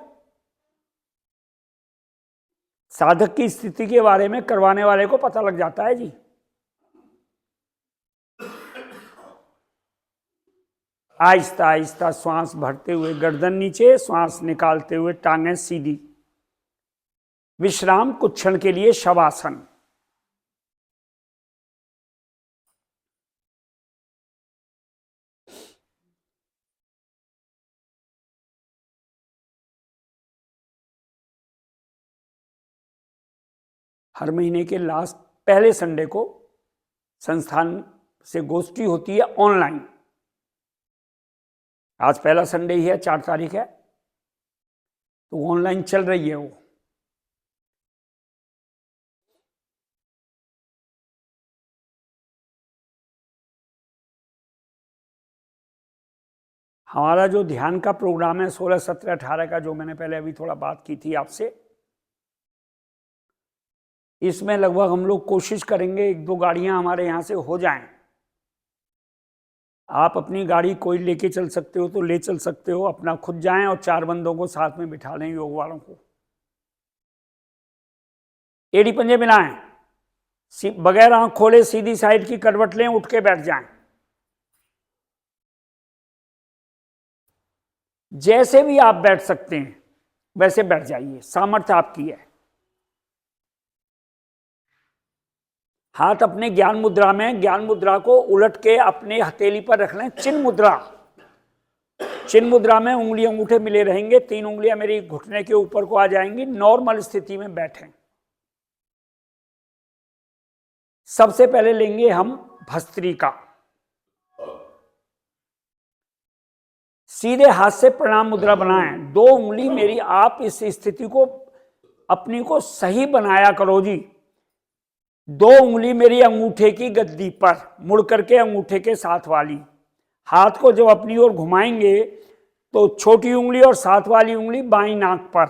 साधक की स्थिति के बारे में करवाने वाले को पता लग जाता है जी। आहिस्ता आहिस्ता श्वास भरते हुए गर्दन नीचे, श्वास निकालते हुए टांगें सीधी। विश्राम कुछ क्षण के लिए शवासन। हर महीने के लास्ट पहले संडे को संस्थान से गोष्ठी होती है ऑनलाइन। आज पहला संडे ही है, 4 तारीख है, तो ऑनलाइन चल रही है वो। हमारा जो ध्यान का प्रोग्राम है 16, 17, 18 का, जो मैंने पहले अभी थोड़ा बात की थी आपसे, इसमें लगभग हम लोग कोशिश करेंगे 1-2 गाड़ियां हमारे यहां से हो जाएं। आप अपनी गाड़ी कोई लेके चल सकते हो तो ले चल सकते हो, अपना खुद जाएं और 4 बंदों को साथ में बिठा लें, योग वालों को। एड़ी पंजे मिलाएं, बगैर आंख खोले सीधी साइड की करवट लें, उठ के बैठ जाएं। जैसे भी आप बैठ सकते हैं वैसे बैठ जाइए, सामर्थ्य आपकी है। हाथ अपने ज्ञान मुद्रा में, ज्ञान मुद्रा को उलट के अपने हथेली पर रख लें, चिन्ह मुद्रा। चिन्ह मुद्रा में उंगली अंगूठे मिले रहेंगे, 3 उंगलियां मेरी घुटने के ऊपर को आ जाएंगी। नॉर्मल स्थिति में बैठें। सबसे पहले लेंगे हम भस्त्रिका। सीधे हाथ से प्रणाम मुद्रा बनाएं। 2 उंगली मेरी, आप इस स्थिति को अपनी को सही बनाया करो जी। 2 उंगली मेरी अंगूठे की गद्दी पर, मुड़ करके अंगूठे के साथ वाली। हाथ को जब अपनी ओर घुमाएंगे तो छोटी उंगली और साथ वाली उंगली बाईं नाक पर।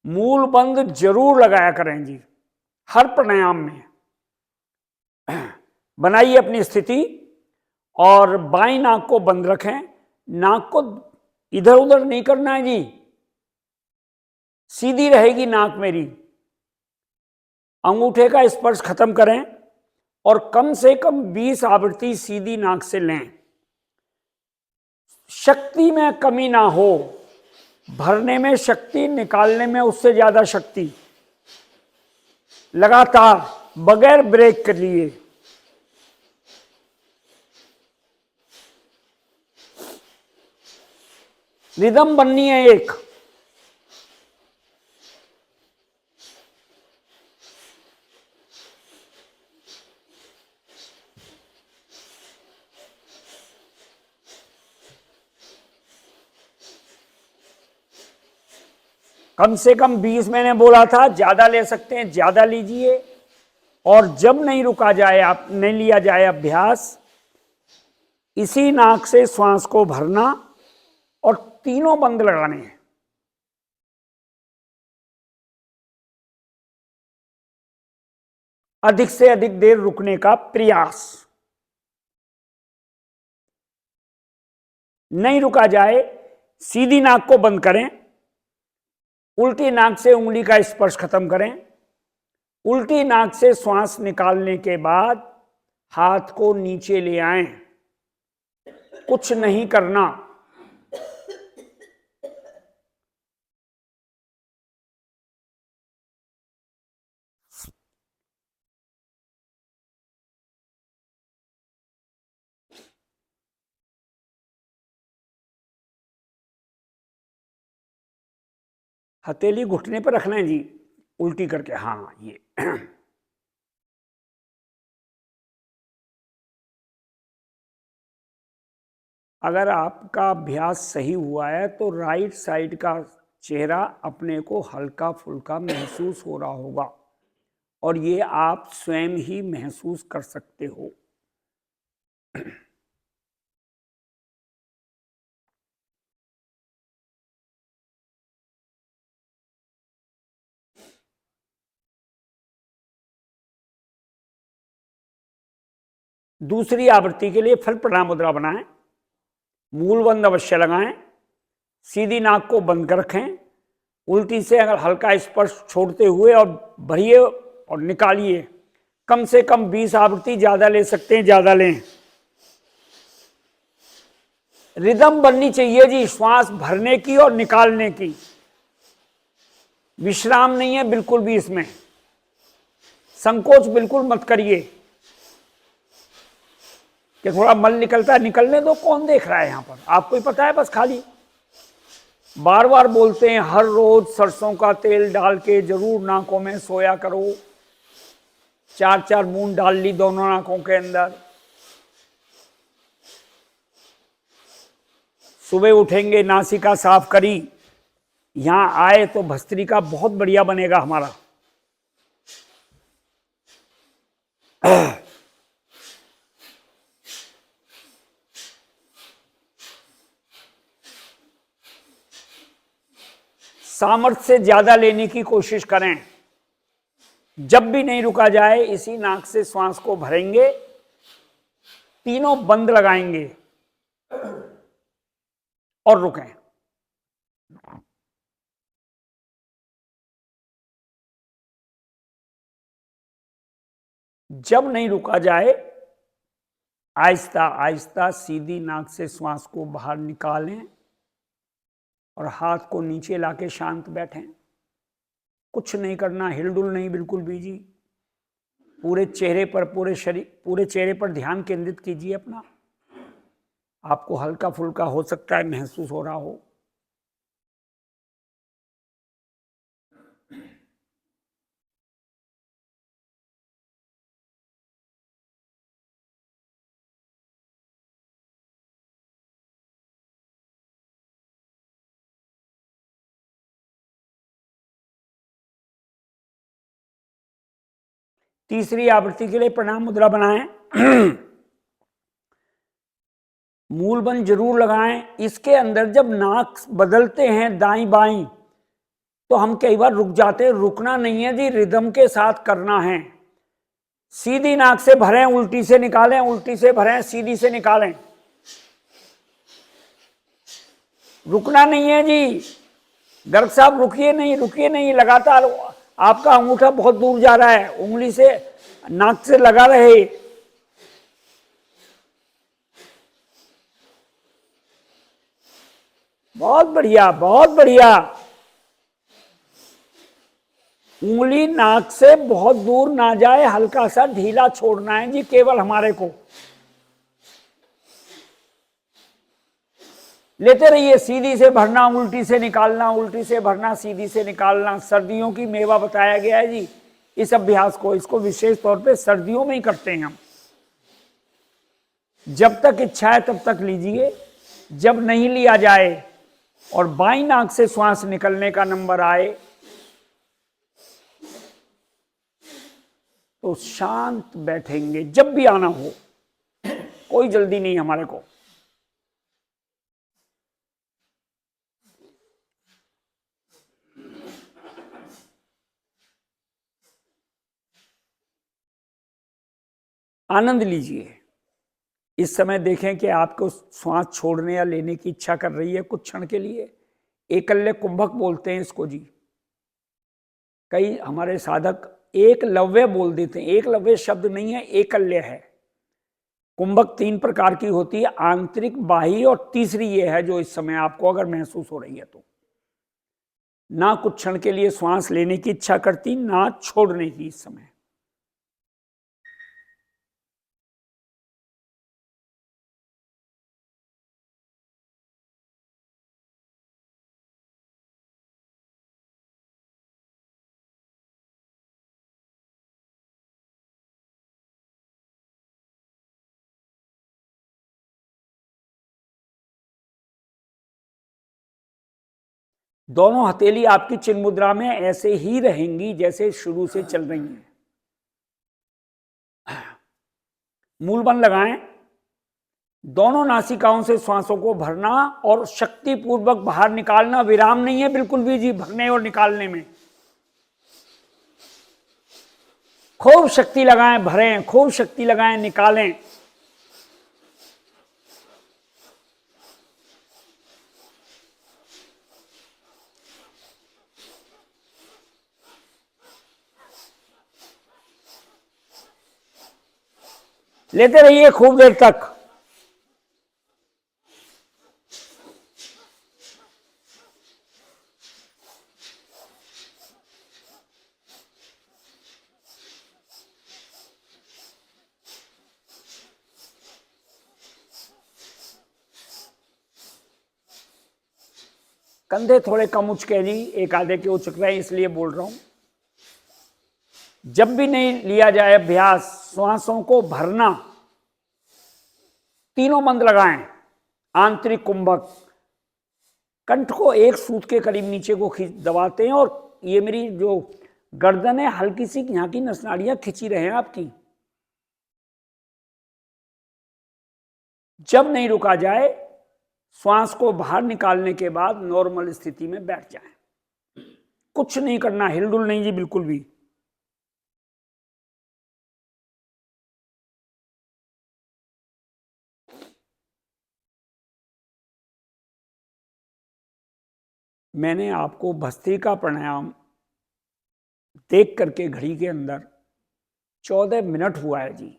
मूल बंद जरूर लगाया करें जी हर प्राणायाम में। बनाइए अपनी स्थिति और बाईं नाक को बंद रखें। नाक को इधर उधर नहीं करना है जी, सीधी रहेगी नाक मेरी। अंगूठे का स्पर्श खत्म करें और कम से कम 20 आवृत्ति सीधी नाक से लें। शक्ति में कमी ना हो, भरने में शक्ति, निकालने में उससे ज्यादा शक्ति, लगातार बगैर ब्रेक के लिए। रिदम बननी है एक। कम से कम 20 मैंने बोला था, ज्यादा ले सकते हैं ज्यादा लीजिए। और जब नहीं रुका जाए, आप नहीं लिया जाए अभ्यास, इसी नाक से श्वास को भरना और तीनों बंद लगाने हैं। अधिक से अधिक देर रुकने का प्रयास। नहीं रुका जाए, सीधी नाक को बंद करें, उल्टी नाक से उंगली का स्पर्श खत्म करें। उल्टी नाक से श्वास निकालने के बाद हाथ को नीचे ले आएं। कुछ नहीं करना। हथेली घुटने पर रखना है जी, उल्टी करके। हाँ, ये अगर आपका अभ्यास सही हुआ है तो राइट साइड का चेहरा अपने को हल्का फुल्का महसूस हो रहा होगा, और ये आप स्वयं ही महसूस कर सकते हो। दूसरी आवृत्ति के लिए फल प्रणाम मुद्रा बनाएं। मूल बंद अवश्य लगाएं। सीधी नाक को बंद कर रखें। उल्टी से अगर हल्का स्पर्श छोड़ते हुए और भरिए और निकालिए। कम से कम 20 आवृत्ति, ज्यादा ले सकते हैं ज्यादा लें। रिदम बननी चाहिए जी, श्वास भरने की और निकालने की। विश्राम नहीं है बिल्कुल भी इसमें। संकोच बिल्कुल मत करिए कि थोड़ा मल निकलता है, निकलने दो, कौन देख रहा है यहां पर, आपको ही पता है बस। खाली बार बार बोलते हैं, हर रोज सरसों का तेल डाल के जरूर नाकों में सोया करो। 4-4 बूंद डाल ली दोनों नाकों के अंदर। सुबह उठेंगे, नासिका साफ करी, यहां आए तो भस्त्रिका बहुत बढ़िया बनेगा हमारा। सामर्थ्य से ज्यादा लेने की कोशिश करें। जब भी नहीं रुका जाए, इसी नाक से श्वास को भरेंगे, तीनों बंद लगाएंगे और रुकें। जब नहीं रुका जाए, आहिस्ता आहिस्ता सीधी नाक से श्वास को बाहर निकालें और हाथ को नीचे लाके शांत बैठें। कुछ नहीं करना, हिलडुल नहीं बिल्कुल भी जी। पूरे चेहरे पर, पूरे शरीर, पूरे चेहरे पर ध्यान केंद्रित कीजिए अपना। आपको हल्का फुल्का हो सकता है महसूस हो रहा हो। तीसरी आवृत्ति के लिए प्रणाम मुद्रा बनाएं। मूलबंध जरूर लगाएं। इसके अंदर जब नाक बदलते हैं दाई बाई तो हम कई बार रुक जाते हैं। रुकना नहीं है जी, रिदम के साथ करना है। सीधी नाक से भरें, उल्टी से निकालें, उल्टी से भरें, सीधी से निकालें। रुकना नहीं है जी। गर्ग साहब रुकिए नहीं, रुकिए नहीं, लगातार। आपका अंगूठा बहुत दूर जा रहा है, उंगली से नाक से लगा रहे। बहुत बढ़िया, बहुत बढ़िया। उंगली नाक से बहुत दूर ना जाए, हल्का सा ढीला छोड़ना है जी केवल हमारे को। लेते रहिए, सीधी से भरना, उल्टी से निकालना, उल्टी से भरना, सीधी से निकालना। सर्दियों की मेवा बताया गया है जी इस अभ्यास को। इसको विशेष तौर पे सर्दियों में ही करते हैं हम। जब तक इच्छा है तब तक लीजिए, जब नहीं लिया जाए और बाईं नाक से श्वास निकलने का नंबर आए तो शांत बैठेंगे। जब भी आना हो, कोई जल्दी नहीं हमारे को। आनंद लीजिए। इस समय देखें कि आपको श्वास छोड़ने या लेने की इच्छा कर रही है कुछ क्षण के लिए। एकल्य कुंभक बोलते हैं इसको जी। कई हमारे साधक एकलव्य बोल देते हैं। एकलव्य शब्द नहीं है, एकल्य है। कुंभक 3 प्रकार की होती है, आंतरिक, बाह्य और तीसरी ये है जो इस समय आपको अगर महसूस हो रही है तो। ना कुछ क्षण के लिए श्वास लेने की इच्छा करती, ना छोड़ने की इस समय। दोनों हथेली आपकी चिन्ह मुद्रा में ऐसे ही रहेंगी जैसे शुरू से चल रही हैं। मूलबंध लगाएं। दोनों नासिकाओं से श्वासों को भरना और शक्ति पूर्वक बाहर निकालना। विराम नहीं है बिल्कुल भी जी भरने और निकालने में। खूब शक्ति लगाएं, भरें, खूब शक्ति लगाएं, निकालें। लेते रहिए खूब देर तक। कंधे थोड़े कम उचके जी, एक आधे के उचक रहे हैं इसलिए बोल रहा हूं। जब भी नहीं लिया जाए अभ्यास, श्वासों को भरना। तीनों मंद लगाएं। आंतरिक कुंभक, कंठ को एक सूत के करीब नीचे को खींच दबाते हैं और ये मेरी जो गर्दन है हल्की सी यहां की नसनाड़ियां खिंची रहे हैं आपकी। जब नहीं रुका जाए, श्वास को बाहर निकालने के बाद नॉर्मल स्थिति में बैठ जाएं। कुछ नहीं करना, हिलडुल नहीं जी बिल्कुल भी। मैंने आपको भस्त्रिका प्राणायाम देख करके घड़ी के अंदर 14 मिनट हुआ है जी।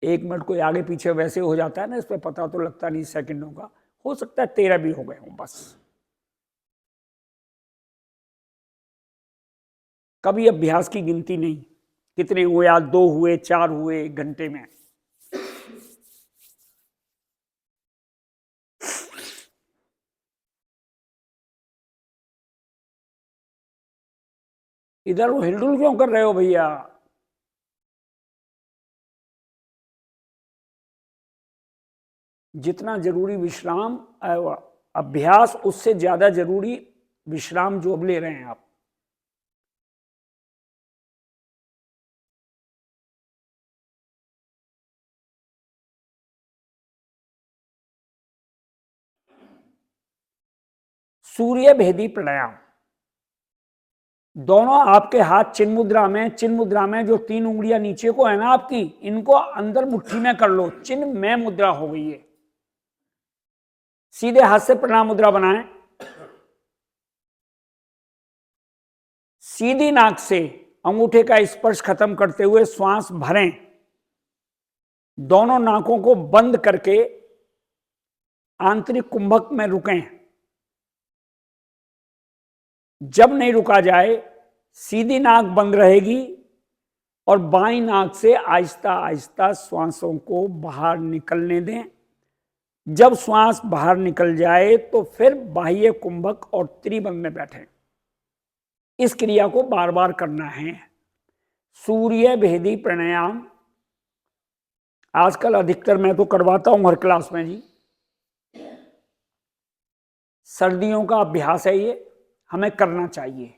1 मिनट कोई आगे पीछे वैसे हो जाता है ना, इस पर पता तो लगता नहीं सेकंडों का। हो सकता है 13 भी हो गए हों बस। कभी अभ्यास की गिनती नहीं, कितने हुए, आज 2 हुए, 4 हुए 1 घंटे में। इधर वो हिलडुल क्यों कर रहे हो भैया? जितना जरूरी विश्राम अभ्यास, उससे ज्यादा जरूरी विश्राम जो अब ले रहे हैं आप। सूर्य भेदी प्राणायाम। दोनों आपके हाथ चिन्ह मुद्रा में, चिन्ह मुद्रा में जो 3 उंगलियां नीचे को है ना आपकी, इनको अंदर मुट्ठी में कर लो, चिन्ह में मुद्रा हो गई है। सीधे हाथ से प्रणाम मुद्रा बनाएं। सीधी नाक से अंगूठे का स्पर्श खत्म करते हुए श्वास भरें। दोनों नाकों को बंद करके आंतरिक कुंभक में रुकें। जब नहीं रुका जाए, सीधी नाक बंद रहेगी और बाईं नाक से आहिस्ता आहिस्ता श्वासों को बाहर निकलने दें। जब श्वास बाहर निकल जाए तो फिर बाह्य कुंभक और त्रिभंग में बैठें। इस क्रिया को बार बार करना है। सूर्य भेदी प्राणायाम आजकल अधिकतर मैं तो करवाता हूं हर क्लास में जी। सर्दियों का अभ्यास है ये, हमें करना चाहिए।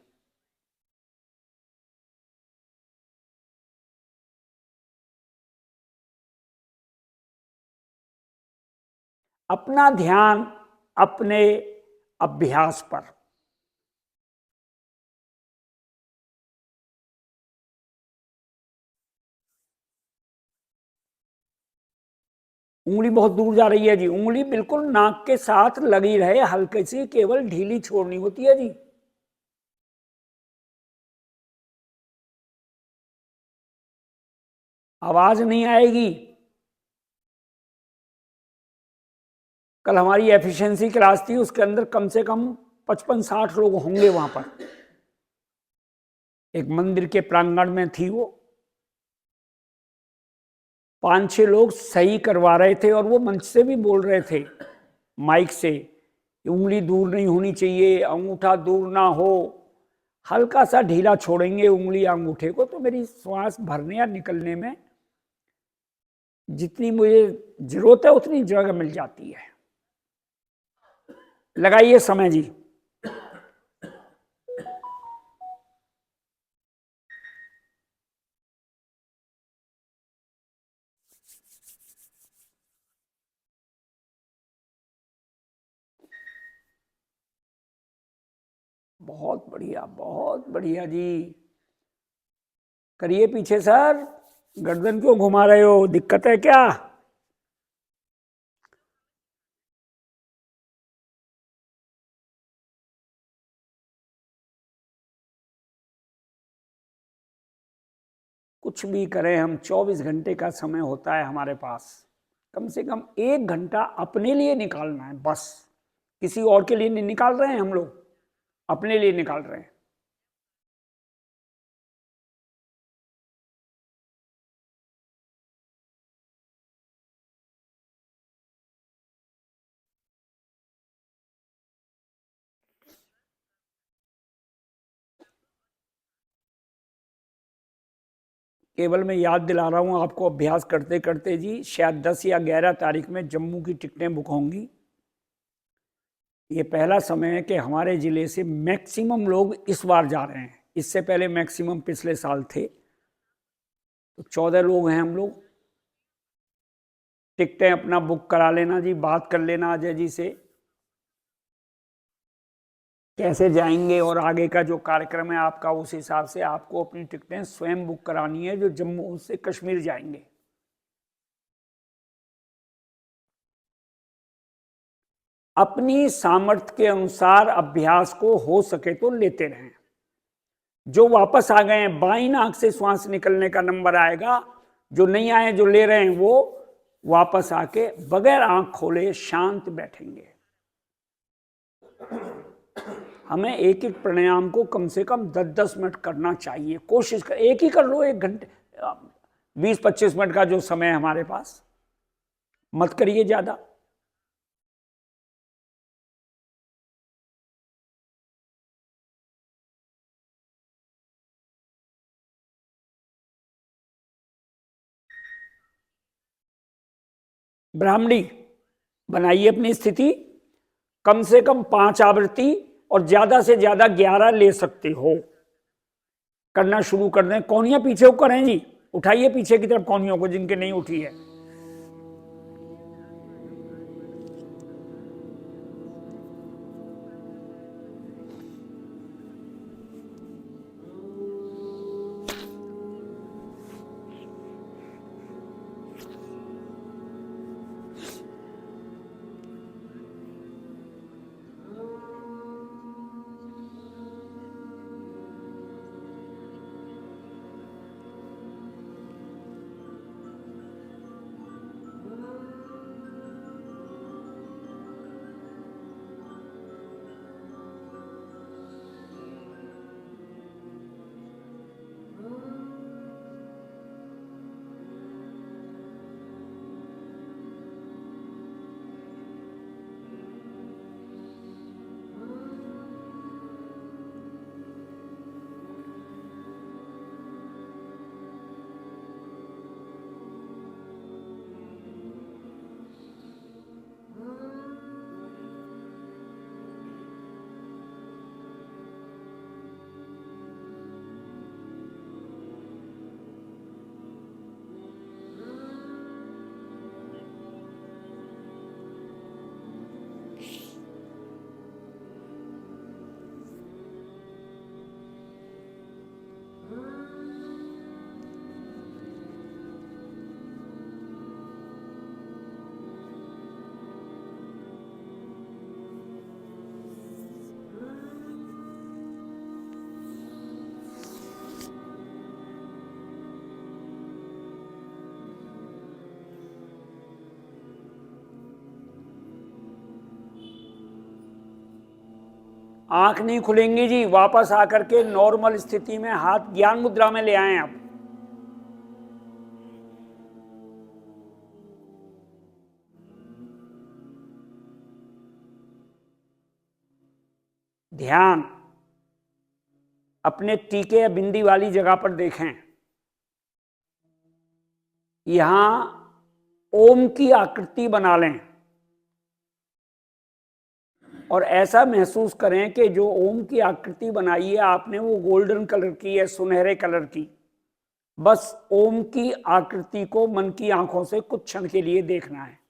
अपना ध्यान अपने अभ्यास पर। उंगली बहुत दूर जा रही है जी, उंगली बिल्कुल नाक के साथ लगी रहे, हल्के सी केवल ढीली छोड़नी होती है जी। आवाज नहीं आएगी। कल हमारी एफिशिएंसी क्लास थी, उसके अंदर कम से कम 55-60 लोग होंगे वहां पर। एक मंदिर के प्रांगण में थी वो। 5-6 लोग सही करवा रहे थे और वो मंच से भी बोल रहे थे माइक से, उंगली दूर नहीं होनी चाहिए, अंगूठा दूर ना हो, हल्का सा ढीला छोड़ेंगे उंगली अंगूठे को तो मेरी श्वास भरने या निकलने में जितनी मुझे जरूरत है उतनी जगह मिल जाती है। लगाइए समय जी। बहुत बढ़िया जी। करिए पीछे सर, गर्दन क्यों घुमा रहे हो, दिक्कत है क्या? कुछ भी करें हम, 24 घंटे का समय होता है हमारे पास। कम से कम 1 घंटा अपने लिए निकालना है बस। किसी और के लिए नहीं निकाल रहे हैं हम लोग, अपने लिए निकाल रहे हैं। केवल मैं याद दिला रहा हूं आपको, अभ्यास करते करते जी, शायद 10 या 11 तारीख में जम्मू की टिकटें बुक होंगी। ये पहला समय है कि हमारे जिले से मैक्सिमम लोग इस बार जा रहे हैं। इससे पहले मैक्सिमम पिछले साल थे। तो 14 लोग हैं हम लोग। टिकटें अपना बुक करा लेना जी, बात कर लेना अजय जी से कैसे जाएंगे और आगे का जो कार्यक्रम है आपका, उस हिसाब से आपको अपनी टिकटें स्वयं बुक करानी है जो जम्मू से कश्मीर जाएंगे। अपनी सामर्थ्य के अनुसार अभ्यास को हो सके तो लेते रहें। जो वापस आ गए हैं, बाईं नाक से श्वास निकलने का नंबर आएगा। जो नहीं आए, जो ले रहे हैं, वो वापस आके बगैर आंख खोले शांत बैठेंगे। हमें एक एक प्राणायाम को कम से कम 10-10 मिनट करना चाहिए। कोशिश कर, एक ही कर लो, 1 घंटे 20-25 मिनट का जो समय है हमारे पास, मत करिए ज्यादा। ब्राह्मणी बनाइए अपनी स्थिति। कम से कम 5 आवृत्ति और ज्यादा से ज्यादा 11 ले सकते हो। करना शुरू कर दें। कौनियां पीछे को करें जी, उठाइए पीछे की तरफ कौनियों को जिनके नहीं उठी है। आंख नहीं खुलेंगी जी, वापस आकर के नॉर्मल स्थिति में हाथ ज्ञान मुद्रा में ले आए आप। ध्यान अपने टीके या बिंदी वाली जगह पर देखें। यहां ओम की आकृति बना लें और ऐसा महसूस करें कि जो ओम की आकृति बनाई है आपने वो गोल्डन कलर की है, सुनहरे कलर की। बस ओम की आकृति को मन की आंखों से कुछ क्षण के लिए देखना है।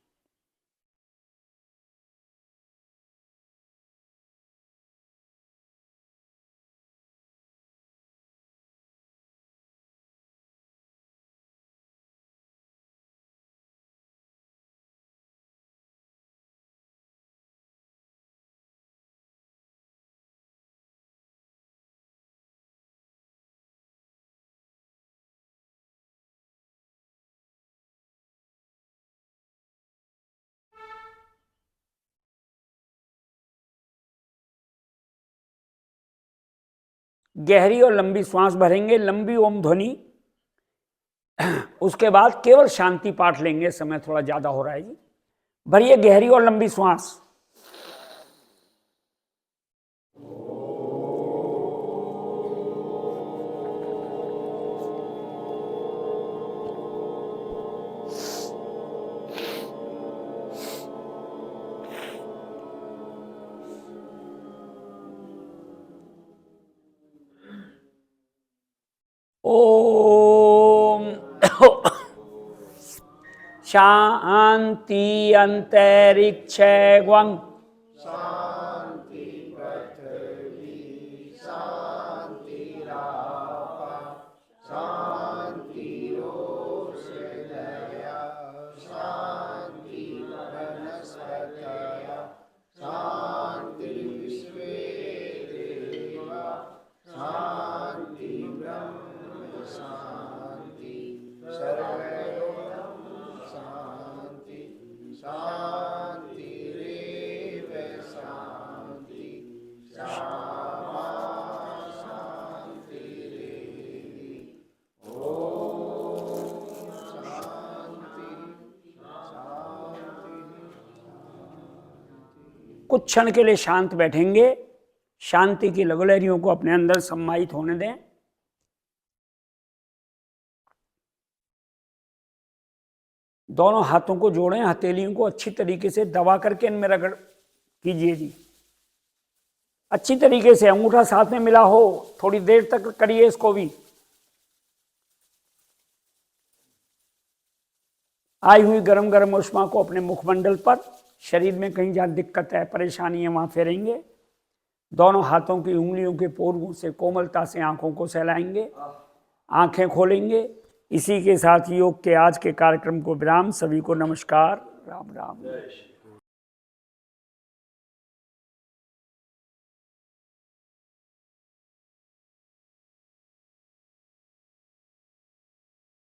गहरी और लंबी श्वास भरेंगे, लंबी ओम ध्वनि। उसके बाद केवल शांति पाठ लेंगे, समय थोड़ा ज्यादा हो रहा है जी। भरिए गहरी और लंबी श्वास। ओम शांति अंतरिक्ष ग्वं शांति पृथ्वी शांति रापा शांति रोषधया शांति वनस्पतयः शांति विश्वे देवा शांति ब्रह्म शांति सर्वलोकं शांति शांतिरेव शांति शामा शांतिरेधि। ओम शांति शांति। कुछ क्षण के लिए शांत बैठेंगे, शांति की लघुलहरियों को अपने अंदर सम्माहित होने दें। दोनों हाथों को जोड़ें, हथेलियों को अच्छी तरीके से दबा करके इनमें रगड़ कीजिए जी, अच्छी तरीके से। अंगूठा साथ में मिला हो, थोड़ी देर तक करिए इसको भी। आई हुई गरम गरम ऊष्मा को अपने मुखमंडल पर, शरीर में कहीं जहां दिक्कत है, परेशानी है, वहां फेरेंगे। दोनों हाथों की उंगलियों के पोरगों से कोमलता से आंखों को सहलाएंगे, आंखें खोलेंगे। इसी के साथ योग के आज के कार्यक्रम को विराम। सभी को नमस्कार, राम राम।